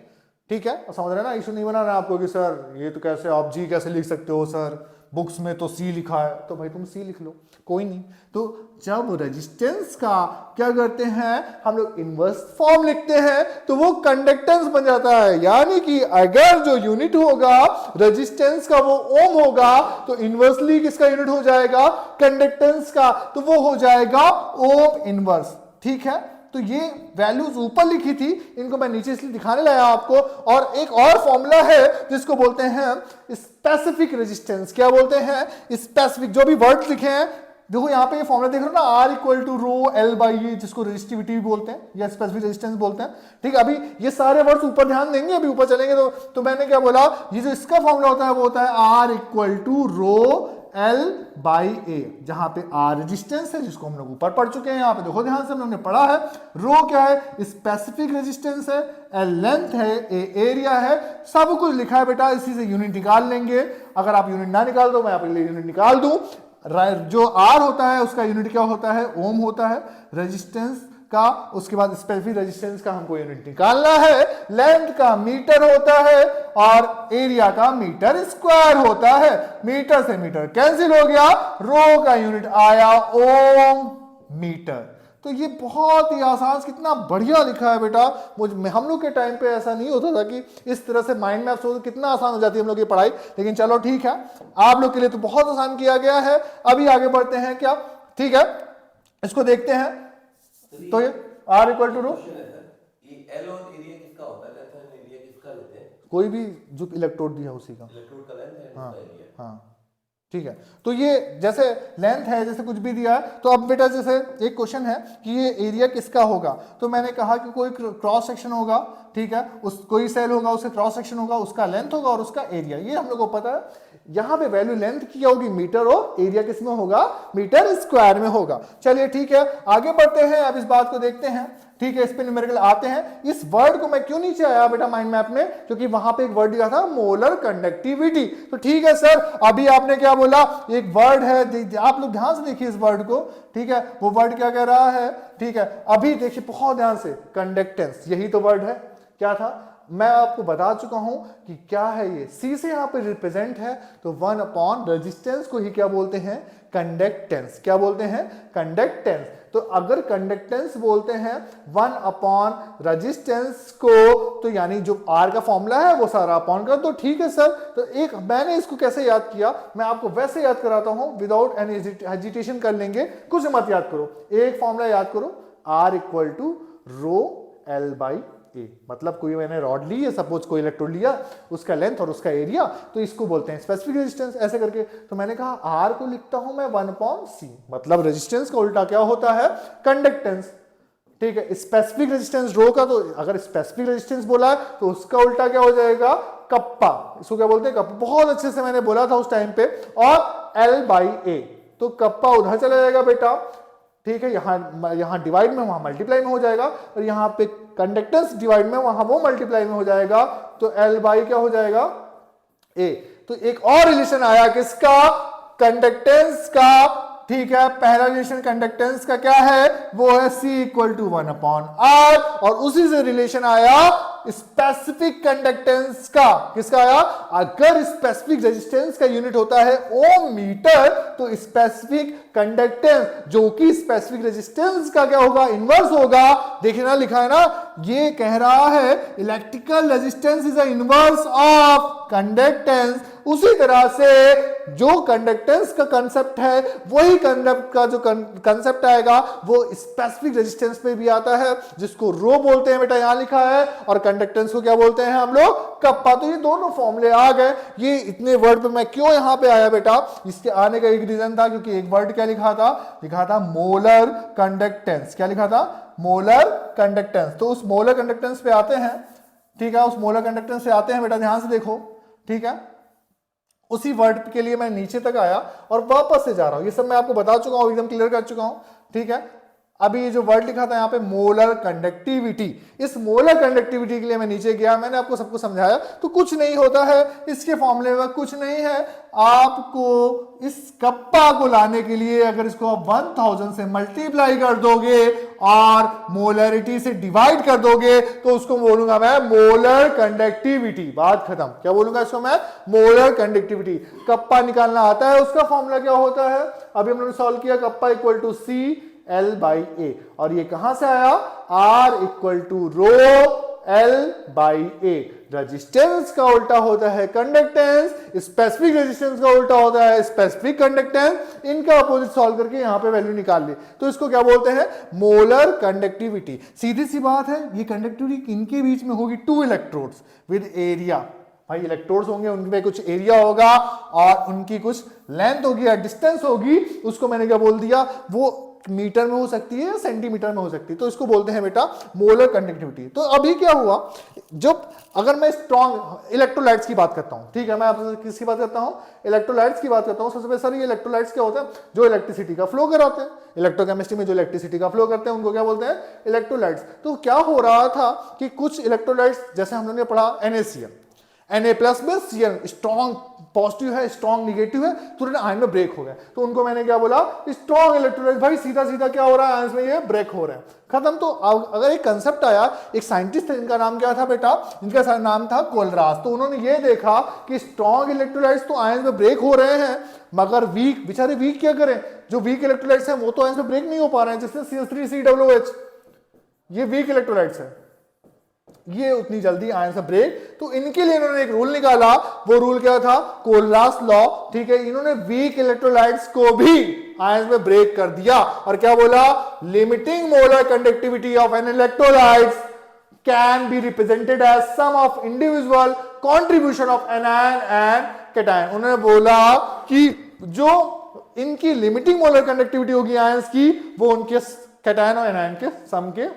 Speaker 1: ठीक है, समझ रहे ना? इशू नहीं बना रहा आपको कि सर ये तो कैसे आप जी कैसे लिख सकते हो सर, बुक्स में तो सी लिखा है। तो भाई तुम सी लिख लो, कोई नहीं। तो जब रेजिस्टेंस का क्या करते हैं हम लोग? इनवर्स फॉर्म लिखते हैं, तो वो कंडक्टेंस बन जाता है। यानी कि अगर जो यूनिट होगा रेजिस्टेंस का वो ओम होगा, तो इनवर्सली किसका यूनिट हो जाएगा? कंडक्टेंस का। तो वो हो जाएगा ओम इनवर्स। ठीक है, तो ये वैल्यूज ऊपर लिखी थी, इनको मैं नीचे इसलिए दिखाने लाया आपको। और एक और फॉर्मूला है जिसको बोलते हैं स्पेसिफिक रेजिस्टेंस। क्या बोलते हैं? स्पेसिफिक। जो भी वर्ड्स लिखे हैं, देखो यहाँ पे ये फॉर्मूला देख रहे हो ना, R equal to rho L by A, जिसको रेजिस्टिविटी भी बोलते हैं या स्पेसिफिक रेजिस्टेंस बोलते हैं। ठीक है, अभी ये सारे वर्ड्स ऊपर ध्यान देंगे, अभी ऊपर चलेंगे। तो मैंने क्या बोला? ये जो इसका फॉर्मूला होता है वो होता है R equal to rho L by A, जहां पे R रेजिस्टेंस है जिसको हम लोग ऊपर पढ़ चुके हैं। यहाँ पे देखो ध्यान से हम लोग ने पढ़ा है। रो क्या है? स्पेसिफिक रेजिस्टेंस है, L लेंथ है, A एरिया है, सब कुछ लिखा है बेटा। इसी से यूनिट निकाल लेंगे। अगर आप यूनिट ना निकाल दो, मैं आपके लिए यूनिट निकाल दूं। जो R होता है उसका यूनिट क्या होता है? ओम होता है। रेजिस्टेंस का, उसके बाद स्पेसिफिक रेजिस्टेंस का हमको यूनिट निकालना है। लेंथ का मीटर होता है और एरिया का मीटर स्क्वायर होता है। मीटर से मीटर कैंसिल हो गया, रो का यूनिट आया ओम मीटर। तो ये बहुत ही आसान, कितना बढ़िया लिखा है बेटा। हम लोग के टाइम पे ऐसा नहीं होता था कि इस तरह से माइंड मैप्स हो, कितना आसान हो जाती है हम लोग की पढ़ाई। लेकिन चलो ठीक है, आप लोग के लिए तो बहुत आसान किया गया है। अभी आगे बढ़ते हैं क्या? ठीक है, इसको देखते हैं। तो ये R equal to rho,
Speaker 2: L और एरिया किसका होता है? लेंथ और एरिया किसका लेते हैं?
Speaker 1: कोई भी जो इलेक्ट्रोड दिया उसी का।
Speaker 2: इलेक्ट्रोड का लेंथ है,
Speaker 1: हाँ
Speaker 2: एरिया।
Speaker 1: हाँ, ठीक है। तो ये जैसे लेंथ है, जैसे कुछ भी दिया है। तो अब बेटा जैसे एक क्वेश्चन है कि ये एरिया किसका होगा, तो मैंने कहा कि कोई क्रॉस सेक्शन होगा। ठीक ठीक है, उस कोई सेल होगा, उसका क्रॉस सेक्शन होगा, उसका लेंथ होगा और उसका एरिया, ये हम लोग को पता है। यहां पे वैल्यू लेंथ की क्या होगी, मीटर, और एरिया किस में होगा, मीटर स्क्वायर में होगा। चलिए ठीक है, आगे बढ़ते हैं, अब इस बात को देखते हैं। ठीक है, इस पे न्यूमेरिकल आते हैं। इस वर्ड को मैं क्यों नीचे आया बेटा माइंड मैप में, क्योंकि वहां पे एक वर्ड दिया था मोलर कंडक्टिविटी। तो ठीक है सर, अभी आपने क्या बोला, एक वर्ड है, आप लोग ध्यान से देखिए इस वर्ड को। ठीक है, वो वर्ड क्या कह रहा है, ठीक है, अभी देखिए बहुत ध्यान से, कंडक्टेंस, यही तो वर्ड है। क्या था, मैं आपको बता चुका हूं कि क्या है ये, सी से यहां पे रिप्रेजेंट है, तो 1 अपॉन रेजिस्टेंस को ही क्या बोलते हैं, कंडक्टेंस। क्या बोलते हैं, कंडक्टेंस। तो अगर कंडक्टेंस बोलते हैं 1 अपॉन रेजिस्टेंस को, तो यानी जो आर का फॉर्मूला है वो सारा अपॉन कर दो। ठीक है सर, तो एक मैंने इसको कैसे याद किया, मैं आपको वैसे याद कराता हूं, विदाउट एनी हेजिटेशन कर लेंगे, कुछ मत याद करो, एक फॉर्मूला याद करो, R equal to rho L by A. मतलब कोई मैंने रॉड ली है, सपोज कोई इलेक्ट्रोड लिया, उसका लेंथ और उसका एरिया, तो इसको बोलते हैं स्पेसिफिक रेजिस्टेंस, ऐसे करके। तो मैंने कहा आर को लिखता हूं मैं 1 अपॉन सी, मतलब रेजिस्टेंस का उल्टा क्या होता है, कंडक्टेंस। ठीक है, स्पेसिफिक रेजिस्टेंस रो का, तो अगर स्पेसिफिक रेजिस्टेंस बोला है तो उसका उल्टा क्या हो जाएगा, कप्पा। इसको क्या बोलते हैं, कप्पा। बहुत अच्छे से मैंने बोला था उस टाइम पे। और एल बाई ए, तो कप्पा उधर चला जाएगा बेटा। ठीक है, यहां डिवाइड में, वहां मल्टीप्लाई में हो जाएगा, और यहां पे कंडक्टेंस डिवाइड में, वहां वो मल्टीप्लाई में हो जाएगा, तो एल बाई क्या हो जाएगा, ए। तो एक और रिलेशन आया किसका, कंडक्टेंस का। ठीक है, पहला रिलेशन कंडक्टेंस का क्या है, वो है C equal to 1 upon R, और उसी से रिलेशन आया स्पेसिफिक कंडक्टेंस का। किसका आया, अगर स्पेसिफिक रेजिस्टेंस का यूनिट होता है ओम मीटर, तो स्पेसिफिक कंडक्टेंस जो कि स्पेसिफिक रेजिस्टेंस का क्या होगा, इनवर्स होगा। देखिए ना, लिखा है ना, ये कह रहा है electrical resistance is a inverse of conductance. उसी तरह से जो कंडक्टेंस का कंसेप्ट है, वही कंडक्ट का जो कंसेप्ट आएगा वो स्पेसिफिक रेजिस्टेंस पे भी आता है, जिसको रो बोलते हैं बेटा, यहां लिखा है, और कंडक्टेंस को क्या बोलते हैं हम लोग, कप्पा। तो ये दोनों फॉर्मूले आ गए। ये इतने वर्ड पे मैं क्यों यहां पे आया बेटा, इसके आने का एक रीजन था, क्योंकि एक वर्ड क्या लिखा था मोलर कंडक्टेंस। क्या लिखा था, मोलर कंडक्टेंस। तो उस मोलर कंडक्टेंस पे आते हैं। ठीक है, उस मोलर कंडक्टेंस से आते हैं बेटा, ध्यान से देखो। ठीक है, उसी वर्ड के लिए मैं नीचे तक आया और वापस से जा रहा हूं, ये सब मैं आपको बता चुका हूं, एकदम क्लियर कर चुका हूं। ठीक है, अभी ये जो वर्ड लिखा था यहां पे मोलर कंडक्टिविटी, इस मोलर कंडक्टिविटी के लिए मैं नीचे गया, मैंने आपको सबको समझाया। तो कुछ नहीं होता है, इसके फॉर्मूले में कुछ नहीं है। आपको इस कप्पा को लाने के लिए अगर इसको आप 1000 से मल्टीप्लाई कर दोगे और मोलरिटी से डिवाइड कर दोगे, तो उसको बोलूंगा मैं मोलर कंडक्टिविटी। बात खत्म। क्या बोलूंगा इसको मैं, मोलर कंडक्टिविटी। कप्पा निकालना आता है, उसका फॉर्मूला क्या होता है, अभी हम लोगों ने सॉल्व किया, kappa equal to C L by A. और ये कहां से आया, R equal to rho L by A. Resistance का उल्टा होता है कंडक्टेंस, स्पेसिफिक रेजिस्टेंस का उल्टा होता है स्पेसिफिक कंडक्टेंस। इनका अपोजिट सॉल्व करके यहां पे वैल्यू निकाल ली, तो इसको क्या बोलते हैं, मोलर कंडक्टिविटी। सीधी सी बात है, ये कंडक्टिविटी इनके बीच में होगी 2 इलेक्ट्रोड्स विद एरिया। भाई इलेक्ट्रोड्स होंगे, उनमें कुछ एरिया होगा और उनकी कुछ लेंथ होगी या डिस्टेंस होगी। उसको मैंने क्या बोल दिया, वो मीटर में हो सकती है या सेंटीमीटर में हो सकती है, तो इसको बोलते हैं बेटा मोलर कंडक्टिविटी। तो अभी क्या हुआ, जब अगर मैं स्ट्रॉन्ग इलेक्ट्रोलाइट्स की बात करता हूं, ठीक है, मैं आपसे किसकी बात करता हूं, इलेक्ट्रोलाइट्स की बात करता हूं। सबसे पहले सर, ये इलेक्ट्रोलाइट्स क्या होता है, जो इलेक्ट्रिसिटी का फ्लो कराते हैं। इलेक्ट्रोकेमिस्ट्री में जो इलेक्ट्रिसिटी का फ्लो करते हैं उनको क्या बोलते हैं, इलेक्ट्रोलाइट्स। तो क्या हो रहा था कि कुछ इलेक्ट्रोलाइट्स, जैसे हम लोगों ने पढ़ा NaCl, Na प्लस में Cl स्ट्रॉन्ग पॉजिटिव है, स्ट्रॉन्ग निगेटिव है, तुरंत आयन में ब्रेक हो गया। तो उनको मैंने क्या बोला, स्ट्रॉन्ग इलेक्ट्रोलाइट। भाई सीधा सीधा क्या हो रहा है, आयंस में ये ब्रेक हो रहा है, खत्म। तो अगर एक कंसेप्ट आया, एक साइंटिस्ट थे, इनका नाम क्या था बेटा, इनका नाम था कोलरास। तो उन्होंने ये देखा कि स्ट्रॉन्ग इलेक्ट्रोलाइट्स तो आयंस में ब्रेक हो रहे हैं, मगर वीक, बेचारे वीक क्या करें, जो वीक इलेक्ट्रोलाइट्स हैं वो तो आयंस में ब्रेक नहीं हो पा रहे हैं, जैसे CH3COOH, ये वीक इलेक्ट्रोलाइट्स है, ये उतनी जल्दी आयन से ब्रेक। तो इनके लिए इन्होंने एक रूल निकाला, वो रूल क्या था, कोलरास लॉ। ठीक है, इन्होंने वीक इलेक्ट्रोलाइट्स को भी आयन में ब्रेक कर दिया और क्या बोला, limiting molar conductivity of an electrolytes can be represented as sum of individual contribution of anion and cation. उन्होंने बोला कि जो इनकी लिमिटिंग मोलर कंडक्टिविटी होगी आयंस की, वो उनके कैटायन और एनायन के सम के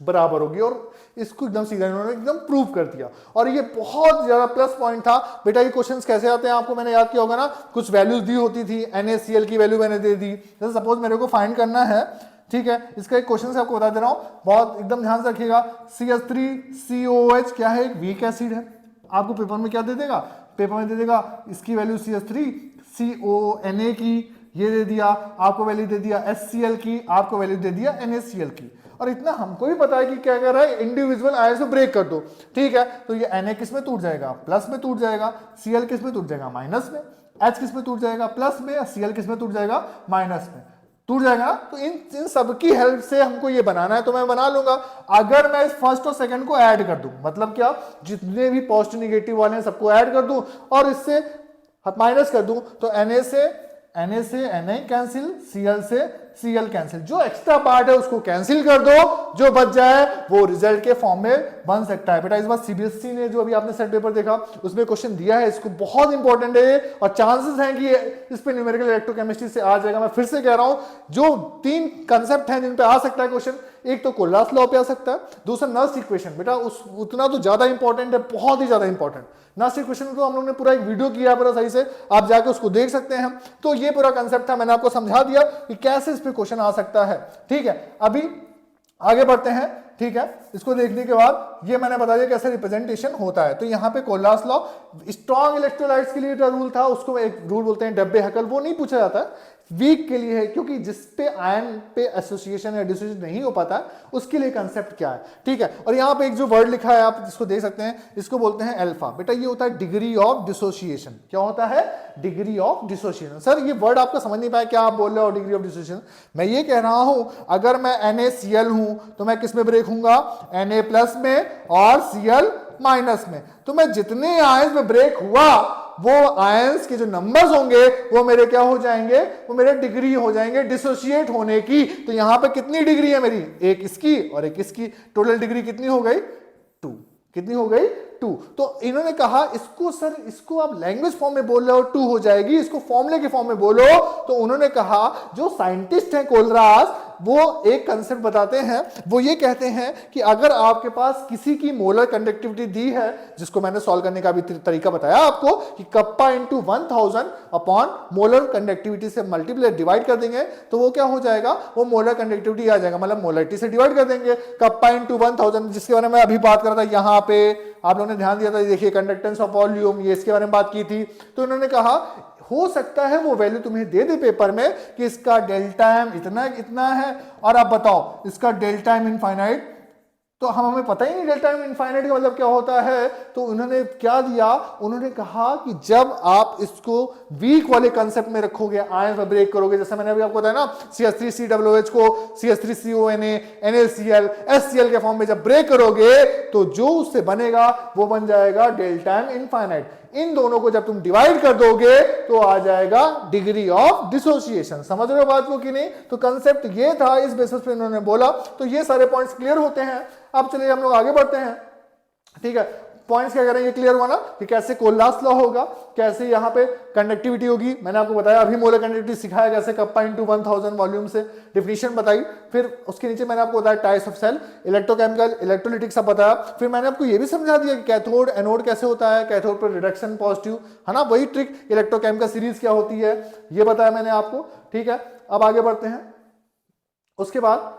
Speaker 1: बराबर होगी। और इसको एकदम सीधा इन्होंने एकदम प्रूव कर दिया। और ये बहुत ज्यादा प्लस पॉइंट था। बेटा ये क्वेश्चंस कैसे आते हैं आपको मैंने याद किया होगा ना, कुछ वैल्यूज दी होती थी, NaCl की वैल्यू मैंने दे दी। जैसे सपोज मेरे को फाइंड करना है, ठीक है, इसका एक क्वेश्चन से आपको बता दे रहा हूं, बहुत एकदम ध्यान से रखिएगा। CH3COOH क्या है, एक वीक एसिड है। आपको पेपर में क्या दे देगा, पेपर में दे देगा इसकी वैल्यू CH3CONA की, ये दे दिया आपको वैल्यू दे दिया HCl की, आपको वैल्यू दे दिया NaCl की। और इतना हमको भी पता है कि क्या कर रहा है, इंडिविजुअल आयंस को ब्रेक कर दो, ठीक है। तो ये Na किस में टूट जाएगा, प्लस में टूट जाएगा, Cl किस में टूट जाएगा, माइनस में, H किस में टूट जाएगा, प्लस में, Cl किस में टूट जाएगा, माइनस में टूट जाएगा। तो इन सब की हेल्प से हमको ये बनाना है, तो मैं बना लूंगा। अगर मैं इस फर्स्ट और सेकंड को ऐड कर दूं, मतलब क्या, जितने भी पॉजिटिव निगेटिव वाले हैं सबको ऐड कर दूं और इससे माइनस कर दूं, तो Na से Na कैंसिल, Cl से Cl कैंसिल, जो एक्स्ट्रा पार्ट है उसको कैंसिल कर दो, जो बच जाए वो रिजल्ट के फॉर्म में बन सकता है। बेटा इस बार CBSE ने जो अभी आपने सेट पेपर देखा उसमें क्वेश्चन दिया है, इसको बहुत इंपॉर्टेंट है और चांसेस हैं कि इस पे न्यूमेरिकल इलेक्ट्रोकेमिस्ट्री से आ जाएगा। मैं फिर से कह रहा हूं, जो 3 कंसेप्ट हैं जिन पे आ सकता है क्वेश्चन, एक तो कोलरास लॉ पे आ सकता है, दूसरा नर्स इक्वेशन। बेटा उतना तो ज्यादा इंपॉर्टेंट है, बहुत ही ज्यादा इंपॉर्टेंट। नर्स इक्वेशन को हम लोग ने पूरा एक वीडियो किया है पूरा सही से, आप जाके उसको देख सकते हैं। तो ये पूरा कंसेप्ट था, मैंने आपको समझा दिया कि कैसे इस पे क्वेश्चन आ सकता है, ठीक है। अभी आगे बढ़ते हैं, ठीक है। इसको देखने के बाद ये मैंने बता दिया कैसे रिप्रेजेंटेशन होता है। तो यहाँ पे कोलरास लॉ स्ट्रॉन्ग इलेक्ट्रोलाइट्स के लिए जो रूल था उसको एक रूल बोलते हैं डब्बे हकल, वो नहीं पूछा जाता है। वीक के लिए है, क्योंकि जिस पे आयन पे एसोसिएशन या डिसोसिएशन नहीं हो पाता उसके लिए कंसेप्ट क्या है, ठीक है। और यहाँ पे एक जो वर्ड लिखा है आप इसको देख सकते हैं, इसको बोलते हैं अल्फा। बेटा ये होता है डिग्री ऑफ डिसोसिएशन। क्या होता है, डिग्री ऑफ डिसोसिएशन। सर ये वर्ड आपका समझ नहीं पाया, क्या आप बोल रहे हो डिग्री ऑफ डिसोसिएशन। मैं ये कह रहा हूं, अगर मैं NaCl हूं तो मैं किस में ब्रेक होऊंगा, Na प्लस में और Cl माइनस में। तो मैं जितने आयंस में ब्रेक हुआ वो आयंस के जो नंबर्स होंगे वो मेरे क्या हो जाएंगे, वो मेरे डिग्री हो जाएंगे डिसोसिएट होने की। तो यहां पे कितनी डिग्री है मेरी, एक इसकी और एक इसकी, टोटल डिग्री कितनी हो गई, 2। कितनी हो गई, 2। तो इन्होंने कहा इसको सर, इसको आप लैंग्वेज फॉर्म में बोल रहे हो 2 हो जाएगी, इसको फॉर्मूले के फॉर्म में बोलो। तो उन्होंने कहा जो साइंटिस्ट हैं कोलरास, वो एक कंसेप्ट बताते हैं, वो ये कहते हैं कि अगर आपके पास किसी की मोलर कंडक्टिविटी दी है, जिसको मैंने सॉल्व करने का भी तरीका बताया आपको कि kappa into 1000 upon molar conductivity से मल्टीप्लाई डिवाइड कर देंगे तो वो क्या हो जाएगा, वो मोलर कंडक्टिविटी आ जाएगा, मतलब मोलरिटी से डिवाइड कर देंगे। कप्पा इंटू 1000 जिसके बारे में अभी बात कर रहा था, यहां पे आप लोगों ने ध्यान दिया था, देखिए कंडक्टेंस ऑफ वॉल्यूम, ये इसके बारे में बात की थी। तो उन्होंने कहा हो सकता है वो वैल्यू तुम्हें दे दे पेपर में कि इसका डेल्टा एम इतना इतना है, और आप बताओ इसका डेल्टा एम इनफाइनाइट, तो हमें पता ही नहीं डेल्टा एम इनफाइनाइट का मतलब क्या होता है। तो उन्होंने क्या दिया, उन्होंने कहा कि जब आप इसको वीक वाले कंसेप्ट में रखोगे, आयन में ब्रेक करोगे, जैसे मैंने अभी आपको बताया ना, CH3COOH को CH3CONA NaCl HCl के फॉर्म में जब ब्रेक करोगे तो जो उससे बनेगा वो बन जाएगा डेल्टा एम इनफाइनाइट। इन दोनों को जब तुम डिवाइड कर दोगे तो आ जाएगा डिग्री ऑफ डिसोसिएशन। समझ रहे हो बात को कि नहीं। तो कंसेप्ट ये था, इस बेसिस पे इन्होंने बोला। तो ये सारे पॉइंट्स क्लियर होते हैं। अब चलिए हम लोग आगे बढ़ते हैं, ठीक है। पॉइंट्स क्या करेंगे, क्लियर हुआ ना कि कैसे कोलरास लॉ होगा, कैसे यहाँ पे कंडक्टिविटी होगी, मैंने आपको बताया अभी मोलर कंडक्टिविटी सिखाया कैसे, कप्पा इंटू 1000 वॉल्यूम से डिफिनीशन बताई। फिर उसके नीचे मैंने आपको बताया types of cell, electrochemical, electrolytic सब बताया। फिर मैंने आपको ये भी समझा दिया कि कैथोड एनोड कैसे होता है, कैथोड पर रिडक्शन पॉजिटिव है ना, वही ट्रिक, इलेक्ट्रोकेमिकल सीरीज क्या होती है ये बताया मैंने आपको, ठीक है। अब आगे बढ़ते हैं, उसके बाद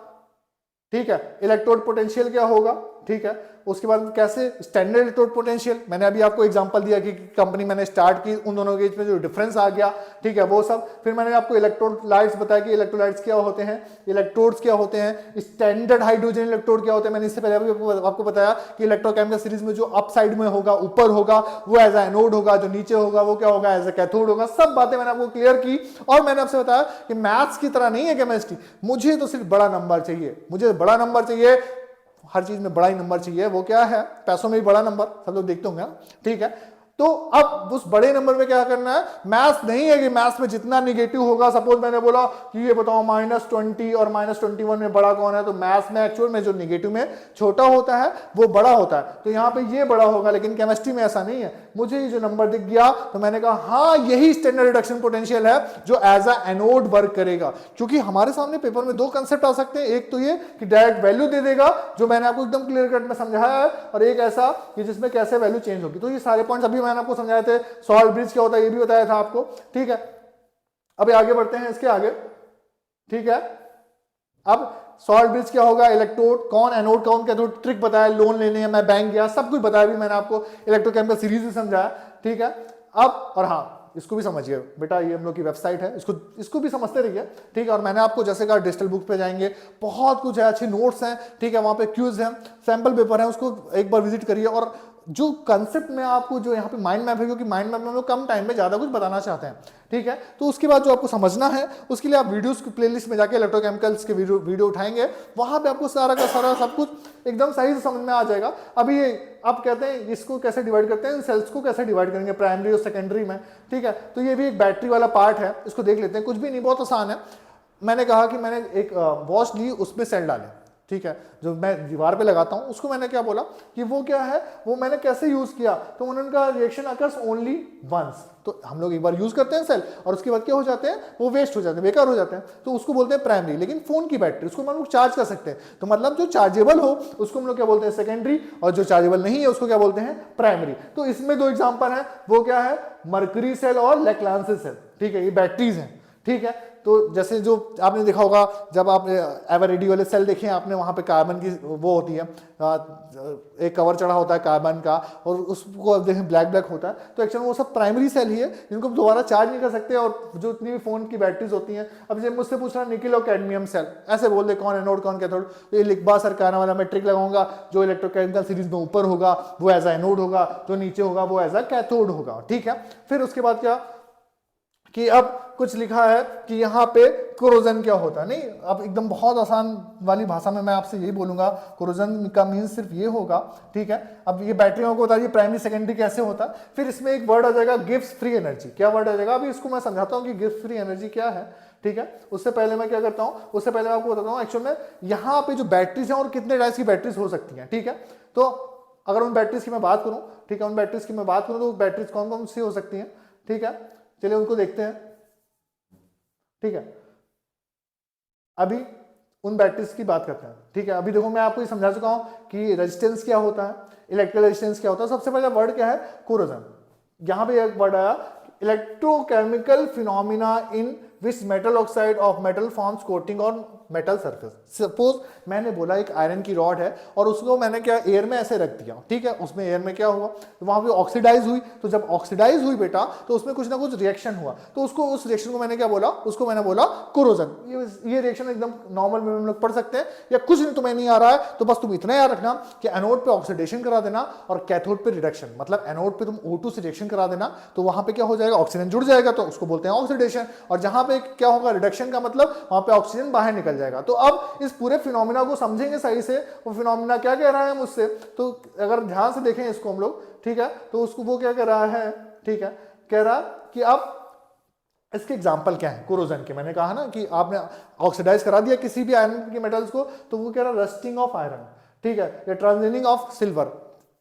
Speaker 1: ठीक है इलेक्ट्रोड पोटेंशियल क्या होगा, ठीक है। उसके बाद कैसे स्टैंडर्ड इलेक्ट्रोड पोटेंशियल, मैंने अभी आपको एग्जांपल दिया कि कंपनी मैंने स्टार्ट की, उन दोनों के बीच में जो डिफरेंस आ गया, ठीक है, वो सब। फिर मैंने आपको इलेक्ट्रोलाइट्स बताया कि इलेक्ट्रोलाइट्स क्या होते हैं, इलेक्ट्रोड्स क्या होते हैं, स्टैंडर्ड हाइड्रोजन इलेक्ट्रोड क्या होते हैं। मैंने इससे पहले आपको बताया कि इलेक्ट्रोकेमिकल सीरीज में जो अप साइड में होगा, ऊपर होगा, वो एज ए एनोड होगा, जो नीचे होगा वो क्या होगा, एज ए कैथोड होगा। सब बातें मैंने आपको क्लियर की। और मैंने आपसे बताया कि मैथ्स की तरह नहीं है केमिस्ट्री, मुझे तो सिर्फ बड़ा नंबर चाहिए, मुझे बड़ा नंबर चाहिए, हर चीज में बड़ा ही नंबर चाहिए। वो क्या है, पैसों में भी बड़ा नंबर, सब लोग देखते होंगे, ठीक है। तो अब उस बड़े नंबर में क्या करना है, मैथ्स नहीं है कि मैथ्स में जितना निगेटिव होगा, सपोज मैंने बोला कि ये बताओ -20 और -21 में बड़ा कौन है, तो मैथ्स में एक्चुअल में जो निगेटिव में छोटा होता है वो बड़ा होता है, तो यहाँ पे ये बड़ा होगा, लेकिन केमिस्ट्री में ऐसा नहीं है। मुझे ये जो नंबर दिख गया तो मैंने कहा हाँ यही स्टैंडर्ड रिडक्शन पोटेंशियल है जो एज अ एनोड वर्क करेगा, क्योंकि हमारे सामने पेपर में दो कंसेप्ट आ सकते हैं, एक तो ये कि डायरेक्ट वैल्यू दे देगा जो मैंने आपको एकदम क्लियर कट में समझाया है, और एक ऐसा कि जिसमें कैसे वैल्यू चेंज होगी। तो ये सारे पॉइंट्स अभी मैंने आपको समझाए थे, सॉल्ट ब्रिज क्या होता है ये भी बताया था आपको, ठीक है। अभी आगे बढ़ते हैं इसके आगे, ठीक है। अब सॉल्ट ब्रिज क्या होगा, इलेक्ट्रोड कौन एनोड कौन कैथोड, ट्रिक बताया, लोन लेने हैं, मैं बैंक गया, सब कुछ बताया भी मैंने आपको, इलेक्ट्रोकेमिकल सीरीज भी समझाया, ठीक है। अब और हाँ इसको भी समझिए बेटा, ये हम लोग की वेबसाइट है, इसको भी समझते रहिए, ठीक है। और मैंने आपको जैसे कहा डिजिटल बुक पे जाएंगे, बहुत कुछ है, अच्छे नोट्स हैं, ठीक है, वहां पे क्यूज है, सैंपल पेपर है, उसको एक बार विजिट करिए। और जो कंसेप्ट में आपको जो यहाँ पे माइंड मैप है, क्योंकि माइंड मैप में हम लोग कम टाइम में ज्यादा कुछ बताना चाहते हैं, ठीक है, तो उसके बाद जो आपको समझना है उसके लिए आप वीडियोस की प्लेलिस्ट में जाके इलेक्ट्रोकेमिकल्स के वीडियो उठाएंगे, वहां पे आपको सारा का सारा सब कुछ एकदम सही से समझ में आ जाएगा। अभी ये आप कहते हैं इसको कैसे डिवाइड करते हैं, इन सेल्स को कैसे डिवाइड करेंगे प्राइमरी और सेकेंडरी में, ठीक है। तो ये भी एक बैटरी वाला पार्ट है, इसको देख लेते हैं, कुछ भी नहीं, बहुत आसान है। मैंने कहा कि मैंने एक वॉच ली, उसमें सेल डाले, ठीक है, जो मैं दीवार पे लगाता हूं उसको मैंने क्या बोला कि वो क्या है, वो मैंने कैसे यूज किया, तो उनका रिएक्शन अकर्स ओनली वंस, तो हम लोग एक बार यूज करते हैं सेल और उसके बाद क्या हो जाते हैं, वो वेस्ट हो जाते हैं, बेकार हो जाते हैं, तो उसको बोलते हैं प्राइमरी। लेकिन फोन की बैटरी उसको हम लोग चार्ज कर सकते हैं, तो मतलब जो चार्जेबल हो उसको हम लोग क्या बोलते हैं सेकेंडरी, और जो चार्जेबल नहीं है उसको क्या बोलते हैं प्राइमरी। तो इसमें दो एग्जांपल है, वो क्या है, मर्करी सेल और लेक्लांसी सेल, ठीक है, ये बैटरीज हैं, ठीक है। तो जैसे जो आपने देखा होगा, जब आपने एवरेडी वाले सेल देखे हैं आपने, वहां पे कार्बन की वो होती है, एक कवर चढ़ा होता है कार्बन का, और उसको देखें ब्लैक ब्लैक होता है, तो एक्चुअली वो सब प्राइमरी सेल ही है जिनको दोबारा चार्ज नहीं कर सकते। और जो इतनी भी फोन की बैटरीज होती हैं, अब जब मुझसे पूछ रहा निकिल और कैडमियम सेल, ऐसे बोल दे कौन एनोड कौन कैथोड, ये लिखबा सर कहने वाला, मैं ट्रिक लगाऊंगा, जो इलेक्ट्रोकेमिकल सीरीज में ऊपर होगा वो एज अ एनोड होगा, जो नीचे होगा वो एज अ कैथोड होगा, ठीक है। फिर उसके बाद क्या कि अब कुछ लिखा है कि यहाँ पे कोरोजन क्या होता है, नहीं, अब एकदम बहुत आसान वाली भाषा में मैं आपसे यही बोलूंगा, कोरोजन का मीन सिर्फ ये होगा, ठीक है। अब ये बैटरियों को बताइए प्राइमरी सेकेंडरी कैसे होता है, फिर इसमें एक वर्ड आ जाएगा गिव्स फ्री एनर्जी। क्या वर्ड आ जाएगा, अभी इसको मैं समझाता हूँ कि गिव्स फ्री एनर्जी क्या है, ठीक है। उससे पहले मैं क्या करता हूँ, उससे पहले मैं आपको बताता हूँ एक्चुअल में यहाँ पे जो बैटरीज हैं और कितने टाइप्स की बैटरीज हो सकती हैं, ठीक है। तो अगर उन बैटरीज की मैं बात करूँ, ठीक है, उन बैटरीज की मैं बात करूँ तो बैटरीज कौन कौन सी हो सकती हैं, ठीक है, चलिए उनको देखते हैं, ठीक है। अभी उन बैटरीज की बात करते हैं, ठीक है। अभी देखो मैं आपको ये समझा चुका हूं कि रेजिस्टेंस क्या होता है, इलेक्ट्रिकल रेजिस्टेंस क्या होता है। सबसे पहला वर्ड क्या है, कोरोजन। यहां पे एक वर्ड आया, electrochemical phenomena in which metal oxide of metal forms coating on metal surface. Suppose मैंने बोला एक आयरन की रॉड है और उसको मैंने क्या एयर में ऐसे रख दिया, ठीक है, उसमें एयर में क्या हुआ, तो वहां पे ऑक्सीडाइज हुई, तो जब ऑक्सीडाइज हुई बेटा तो उसमें कुछ ना कुछ रिएक्शन हुआ, तो उसको उस रिएक्शन को मैंने क्या बोला, उसको मैंने बोला कोरोजन। ये रिएक्शन एकदम नॉर्मल में हम लोग पढ़ सकते हैं, या कुछ नहीं तुम्हें नहीं आ रहा है तो बस तुम इतना याद रखना कि एनोड पे ऑक्सीडेशन करा देना और कैथोड पे रिडक्शन, मतलब एनोड पे तुम O2 से रिएक्शन करा देना तो वहां पे क्या हो जाएगा, ऑक्सीजन जुड़ जाएगा, तो उसको बोलते हैं ऑक्सीडेशन। और जहां पे क्या होगा रिडक्शन का मतलब वहां पे ऑक्सीजन बाहर निकल जाएगा। तो अब इस पूरे फिनोमिना को समझेंगे सही से, वो फिनोमिना क्या कह रहा है मुझसे, तो अगर ध्यान से देखें इसको हम लोग, ठीक है, तो उसको वो क्या कह रहा है, ठीक है, कह रहा कि अब इसके एग्जाम्पल क्या है कोरोजन के। मैंने कहा ना कि आपने ऑक्सीडाइज करा दिया किसी भी आयरन के मेटल्स को, तो वो कह रहा रस्टिंग ऑफ आयरन, ठीक है, या ट्रांजिशनिंग ऑफ सिल्वर।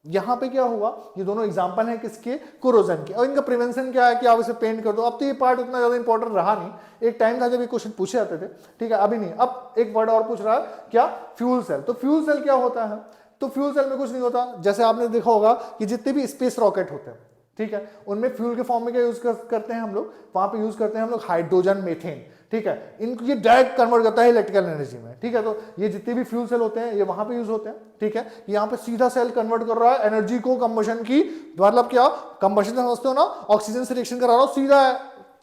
Speaker 1: यहां पे क्या हुआ, ये दोनों एग्जांपल हैं किसके, कोरोजन के। और इनका प्रिवेंशन क्या है कि आप इसे पेंट कर दो। अब तो ये पार्ट उतना ज्यादा इंपॉर्टेंट रहा नहीं, एक टाइम था जब ये क्वेश्चन पूछे जाते थे, ठीक है, अभी नहीं। अब एक वर्ड और पूछ रहा है क्या, फ्यूल सेल। तो फ्यूल सेल क्या होता है, तो फ्यूल सेल में कुछ नहीं होता, जैसे आपने देखा होगा कि जितने भी स्पेस रॉकेट होते हैं, ठीक है, उनमें फ्यूल के फॉर्म में क्या यूज करते हैं हम लोग, वहां पे यूज करते हैं हम लोग हाइड्रोजन मीथेन, ठीक है, इनको ये डायरेक्ट कन्वर्ट करता है इलेक्ट्रिकल एनर्जी में, ठीक है। तो ये जितने भी फ्यूल सेल होते हैं ये वहां पे यूज होते हैं, ठीक है। यहाँ पे सीधा सेल कन्वर्ट कर रहा है एनर्जी को कंबशन की, मतलब क्या कंबशन समझते हो ना, ऑक्सीजन से रिएक्शन करा रहा हो, सीधा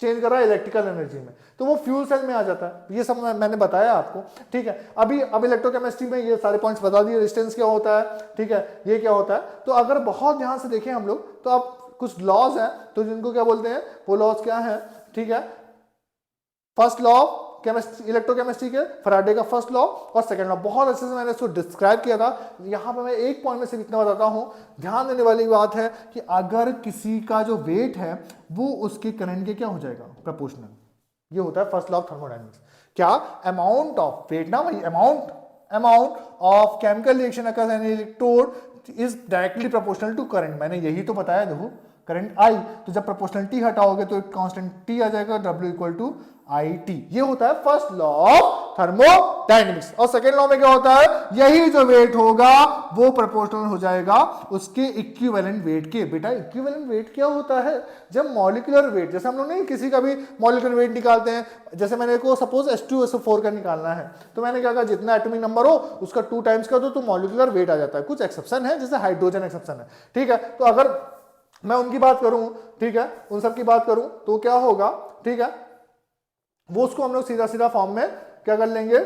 Speaker 1: चेंज कर रहा है इलेक्ट्रिकल एनर्जी में, तो वो फ्यूल सेल में आ जाता है। ये सब मैंने बताया आपको, ठीक है। अब इलेक्ट्रोकेमिस्ट्री में ये सारे पॉइंट्स बता दिए, रेजिस्टेंस क्या होता है, ठीक है, ये क्या होता है। तो अगर बहुत ध्यान से देखें हम लोग तो अब कुछ लॉज हैं, तो जिनको क्या बोलते हैं, वो लॉज क्या है, ठीक है। First law of chemistry, electrochemistry के, फैराडे का फर्स्ट लॉ और सेकंड लॉ, बहुत अच्छे से मैंने इसको डिस्क्राइब किया था। यहाँ पे मैं एक पॉइंट में सिर्फ इतना बताता हूँ, ध्यान देने वाली बात है कि अगर किसी का जो वेट है वो उसके करंट के क्या हो जाएगा, प्रोपोर्शनल। ये होता है फर्स्ट लॉ ऑफ थर्मोडायनेमिक्स। क्या, अमाउंट ऑफ वेट ना भाई, amount of chemical reaction occurs in electrode is directly proportional to current. मैंने यही तो बताया, देखो करंट आई, तो जब प्रोपोर्शनलिटी हटाओगे तो एक कांस्टेंट टी आ जाएगा, W equal to I T. ये होता है फर्स्ट लॉ ऑफ थर्मोडायनेमिक्स। और सेकेंड लॉ में क्या होता है, यही जो वेट होगा वो प्रोपोर्शनल हो जाएगा उसके इक्विवेलेंट वेट के। बेटा इक्विवेलेंट वेट क्या होता है, जब मॉलिक्यूलर वेट, जैसे हम लोग नहीं किसी का भी मॉलिक्यूलर वेट निकालते हैं, जैसे मैंने को सपोज H2SO4 का निकालना है, तो मैंने क्या कहा, जितना एटॉमिक नंबर हो उसका 2 टाइम्स कर दो तो मॉलिक्यूलर वेट आ जाता है। कुछ एक्सेप्शन है, जैसे हाइड्रोजन एक्सेप्शन है, ठीक है। तो अगर मैं उनकी बात करूं, ठीक है, उन सब की बात करूं तो क्या होगा, ठीक है, वो उसको हम लोग सीधा सीधा फॉर्म में क्या कर लेंगे,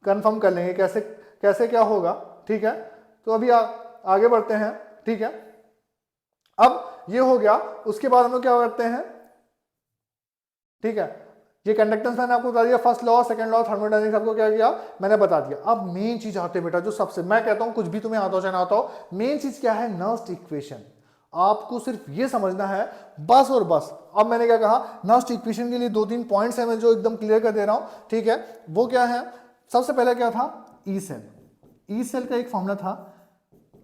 Speaker 1: कंफर्म कर लेंगे, कैसे कैसे क्या होगा, ठीक है। तो अभी आगे बढ़ते हैं, ठीक है। अब ये हो गया, उसके बाद हम लोग क्या करते हैं, ठीक है, ये कंडक्टेंस मैंने आपको बता दिया, first law, second law thermodynamics आपको क्या किया मैंने बता दिया। अब मेन चीज आते हैं बेटा, जो सबसे, मैं कहता हूं कुछ भी तुम्हें आता हो चाहे ना आता हो, मेन चीज क्या है, नर्स्ट इक्वेशन। आपको सिर्फ ये समझना है बस और बस। अब मैंने क्या कहा, नर्स्ट इक्वेशन के लिए 2-3 पॉइंट्स है मैं जो एकदम क्लियर कर दे रहा हूं, ठीक है। वो क्या है, सबसे पहले क्या था, ई सेल। ई सेल का एक फॉर्मूला था,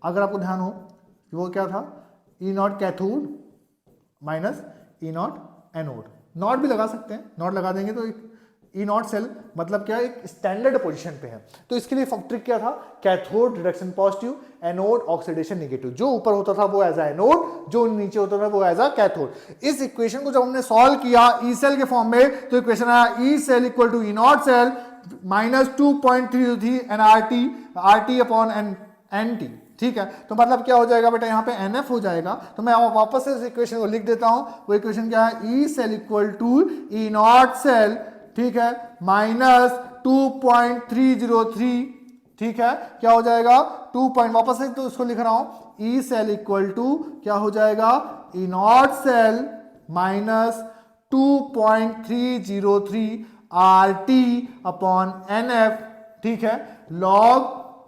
Speaker 1: अगर आपको ध्यान हो, वो क्या था, E naught cathode minus E naught anode. Naught भी लगा सकते हैं, नॉट लगा देंगे तो ई नॉट सेल मतलब क्या, एक स्टैंडर्ड पोजीशन पे है। तो इसके लिए ट्रिक क्या था, cathode reduction positive, anode oxidation negative. जो ऊपर होता था वो एज अ एनोड, जो नीचे होता था वो एज अ कैथोड। इस इक्वेशन को जब हमने सॉल्व किया ई सेल के फॉर्म में, तो इक्वेशन आया E cell equal to E naught cell minus 2.3 RT upon n T, ठीक है। तो मतलब क्या हो जाएगा बेटा, यहाँ पे NF हो जाएगा। तो मैं वापस से इस इक्वेशन को लिख देता हूं, वो इक्वेशन क्या है, E cell equal to E naught cell, ठीक है, माइनस 2.303, ठीक है, क्या हो जाएगा 2 पॉइंट, वापस से तो उसको लिख रहा हूं, ई सेल इक्वल टू क्या हो जाएगा, E naught cell minus 2.303 RT upon NF, ठीक है, लॉग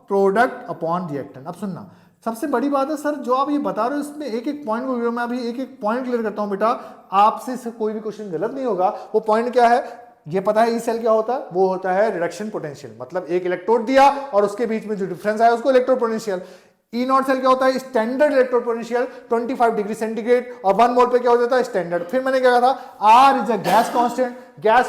Speaker 1: प्रोडक्ट अपॉन रिएक्टेंट। अब सुनना, सबसे बड़ी बात है सर जो आप ये बता रहे हो इसमें एक एक पॉइंट को, मैं अभी एक एक पॉइंट क्लियर करता हूं बेटा, आपसे इससे कोई भी क्वेश्चन गलत नहीं होगा। वो पॉइंट क्या है, ये पता है ई सेल क्या होता है, वो होता है रिडक्शन पोटेंशियल, मतलब एक इलेक्ट्रोड दिया और उसके बीच में जो डिफरेंस आया उसको electrode potential. E naught cell क्या होता है, standard electrode potential 25 degree centigrade, और 1 मोल पे क्या हो जाता है, स्टैंडर्ड। फिर मैंने क्या कहा था, R is a gas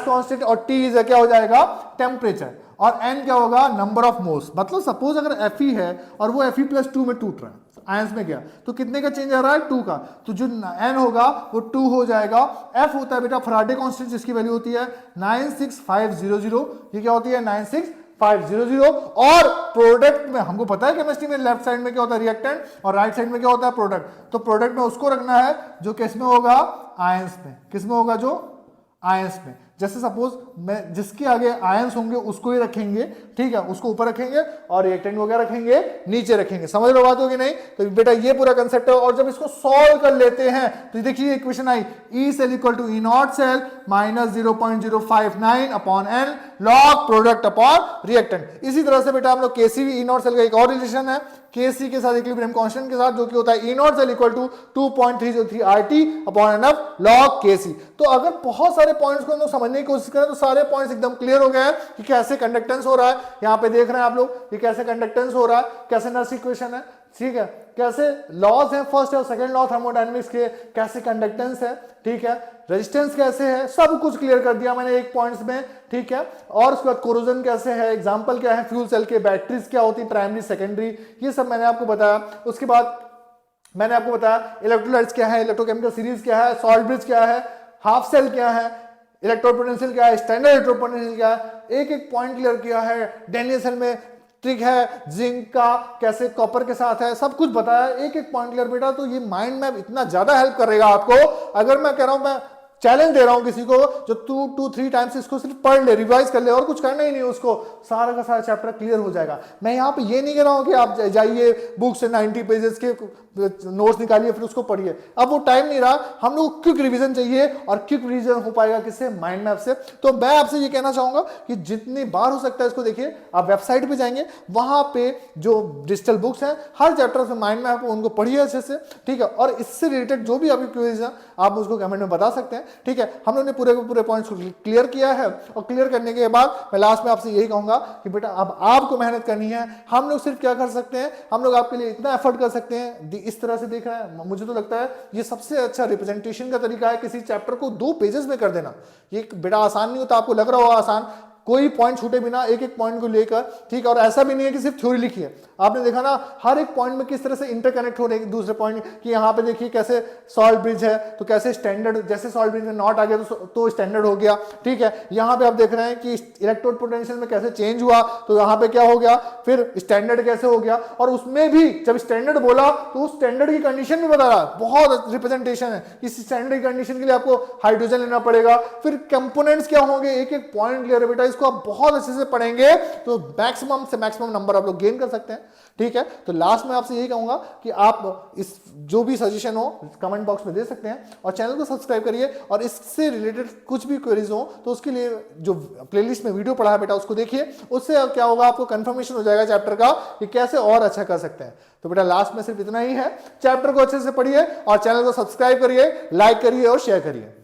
Speaker 1: constant, और टी इज अ क्या हो जाएगा, टेम्परेचर, और n क्या होगा, नंबर ऑफ मोल्स। मतलब सपोज अगर Fe है और वो Fe+2 में टूट रहा है, आयंस में गया, तो कितने का चेंज आ रहा है, 2 का, तो जो n होगा वो 2 हो जाएगा। F होता है बेटा फैराडे कांस्टेंट, जिसकी वैल्यू होती है 96500, ये क्या होती है 96500। और प्रोडक्ट में हमको पता है केमिस्ट्री में लेफ्ट साइड में क्या होता है, रिएक्टेंट, और राइट साइड में क्या होता है, प्रोडक्ट। तो प्रोडक्ट में उसको रखना है जो किस में होगा, आयंस में। किस में होगा, जो आयंस में। जैसे सपोज मैं जिसके आगे आयंस होंगे उसको ही रखेंगे, ठीक है, उसको ऊपर रखेंगे, और रिएक्टेंट वगैरह रखेंगे नीचे रखेंगे। समझ लो बात होगी नहीं, तो बेटा ये पूरा कंसेप्ट है। और जब इसको सॉल्व कर लेते हैं तो देखिए इक्वेशन आई, E cell equal to E naught cell minus 0.059 upon n log product upon reactant. इसी तरह से बेटा हम लोग केसी ई नॉट सेल का एक और रिलेशन है केसी के साथ, इक्विलिब्रियम कांस्टेंट के साथ, जो कि होता है E naught cell equal to 2.303 RT upon NF log KC. तो अगर बहुत सारे पॉइंट्स को हम लोग समझने की कोशिश करें तो सारे पॉइंट्स एकदम क्लियर हो गए हैं कि कैसे कंडक्टेंस हो रहा है। यहाँ पे देख रहे हैं आप लोग ये कैसे कंडक्टेंस हो रहा है, कैसे नर्स इक्वेशन है, ठीक है, कैसे लॉज हैं फर्स्ट और सेकंड लॉ थर्मोडायनेमिक्स के, कैसे कंडक्टेंस है, ठीक है, रेजिस्टेंस कैसे है, सब कुछ क्लियर कर दिया मैंने एक पॉइंट्स में, ठीक है। और उसके बाद कोरोजन कैसे है, एग्जांपल क्या है फ्यूल सेल के, बैटरीज क्या होती है, प्राइमरी सेकेंडरी, ये सब मैंने आपको बताया। उसके बाद मैंने आपको बताया इलेक्ट्रोलाइट्स क्या है, इलेक्ट्रोकेमिकल सीरीज क्या है, सॉल्ट ब्रिज क्या है, हाफ सेल क्या है, इलेक्ट्रोड पोटेंशियल क्या है, स्टैंडर्ड इलेक्ट्रोड पोटेंशियल क्या है, एक एक पॉइंट क्लियर किया है। डैनियल सेल में ट्रिक है जिंक का, कैसे कॉपर के साथ है, सब कुछ बताया, एक एक पॉइंट क्लियर बेटा। तो ये माइंड मैप इतना ज्यादा हेल्प करेगा आपको। अगर मैं कह रहा हूं मैं चैलेंज दे रहा हूं किसी को जो 2-3 टाइम्स इसको सिर्फ पढ़ ले, रिवाइज कर ले और कुछ करना ही नहीं, उसको सारा का सारा चैप्टर क्लियर हो जाएगा। मैं यहाँ पे ये नहीं कह रहा हूं कि आप जाइए बुक से 90 पेजेस के नोट्स निकालिए फिर उसको पढ़िए, अब वो टाइम नहीं रहा। हम लोग को क्विक रिवीजन चाहिए और क्विक रिवीजन हो पाएगा किससे? माइंड मैप से। तो मैं आपसे ये कहना चाहूंगा कि जितनी बार हो सकता है इसको देखिए। आप वेबसाइट पे जाएंगे, वहां पे जो डिजिटल बुक्स हैं हर चैप्टर से माइंड मैप उनको पढ़िए अच्छे से, ठीक है। और इससे रिलेटेड जो भी आपकी क्वेरीज है आप मुझको कमेंट में बता सकते हैं, ठीक है। हम लोगों ने पूरे के पूरे पॉइंट्स को क्लियर किया है और क्लियर करने के बाद मैं लास्ट में आपसे यही कहूंगा कि बेटा अब आपको मेहनत करनी है। हम लोग सिर्फ क्या कर सकते हैं, हम लोग आपके लिए इतना एफर्ट कर सकते हैं, इस तरह से देख रहे हैं। मुझे तो लगता है ये सबसे अच्छा रिप्रेजेंटेशन का तरीका है किसी चैप्टर को 2 पेजेस में कर देना। ये बेटा आसान नहीं होता, आपको लग रहा होगा आसान, कोई पॉइंट छूटे बिना एक एक पॉइंट को लेकर, ठीक है। और ऐसा भी नहीं है कि सिर्फ थ्योरी लिखी है, आपने देखा ना हर एक पॉइंट में किस तरह से इंटरकनेक्ट हो रहे हैं दूसरे पॉइंट कि यहाँ पे देखिए कैसे सॉल्ट ब्रिज है तो कैसे स्टैंडर्ड, जैसे सॉल्ट ब्रिज में नॉट आ गया तो स्टैंडर्ड हो गया, ठीक है। यहाँ पे आप देख रहे हैं कि इलेक्ट्रोड पोटेंशियल में कैसे चेंज हुआ तो यहाँ पे क्या हो गया, फिर स्टैंडर्ड कैसे हो गया। और उसमें भी जब स्टैंडर्ड बोला तो उस स्टैंडर्ड की कंडीशन भी बता रहा, बहुत रिप्रेजेंटेशन है। इस स्टैंडर्ड की कंडीशन के लिए आपको हाइड्रोजन लेना पड़ेगा, फिर कंपोनेंट्स क्या होंगे, एक एक पॉइंट क्लियर है बेटा। इसको आप बहुत अच्छे से पढ़ेंगे तो मैक्सिमम से मैक्सिमम नंबर आप लोग गेन कर सकते हैं, ठीक है। तो लास्ट में आपसे यही कहूंगा कि आप इस जो भी सजेशन हो कमेंट बॉक्स में दे सकते हैं और चैनल को सब्सक्राइब करिए। और इससे रिलेटेड कुछ भी क्वेरीज हो तो उसके लिए जो प्लेलिस्ट में वीडियो पढ़ा है बेटा उसको देखिए, उससे क्या होगा आपको कंफर्मेशन हो जाएगा चैप्टर का कि कैसे और अच्छा कर सकते हैं। तो बेटा लास्ट में सिर्फ इतना ही है, चैप्टर को अच्छे से पढ़िए और चैनल को सब्सक्राइब करिए, लाइक करिए और शेयर करिए।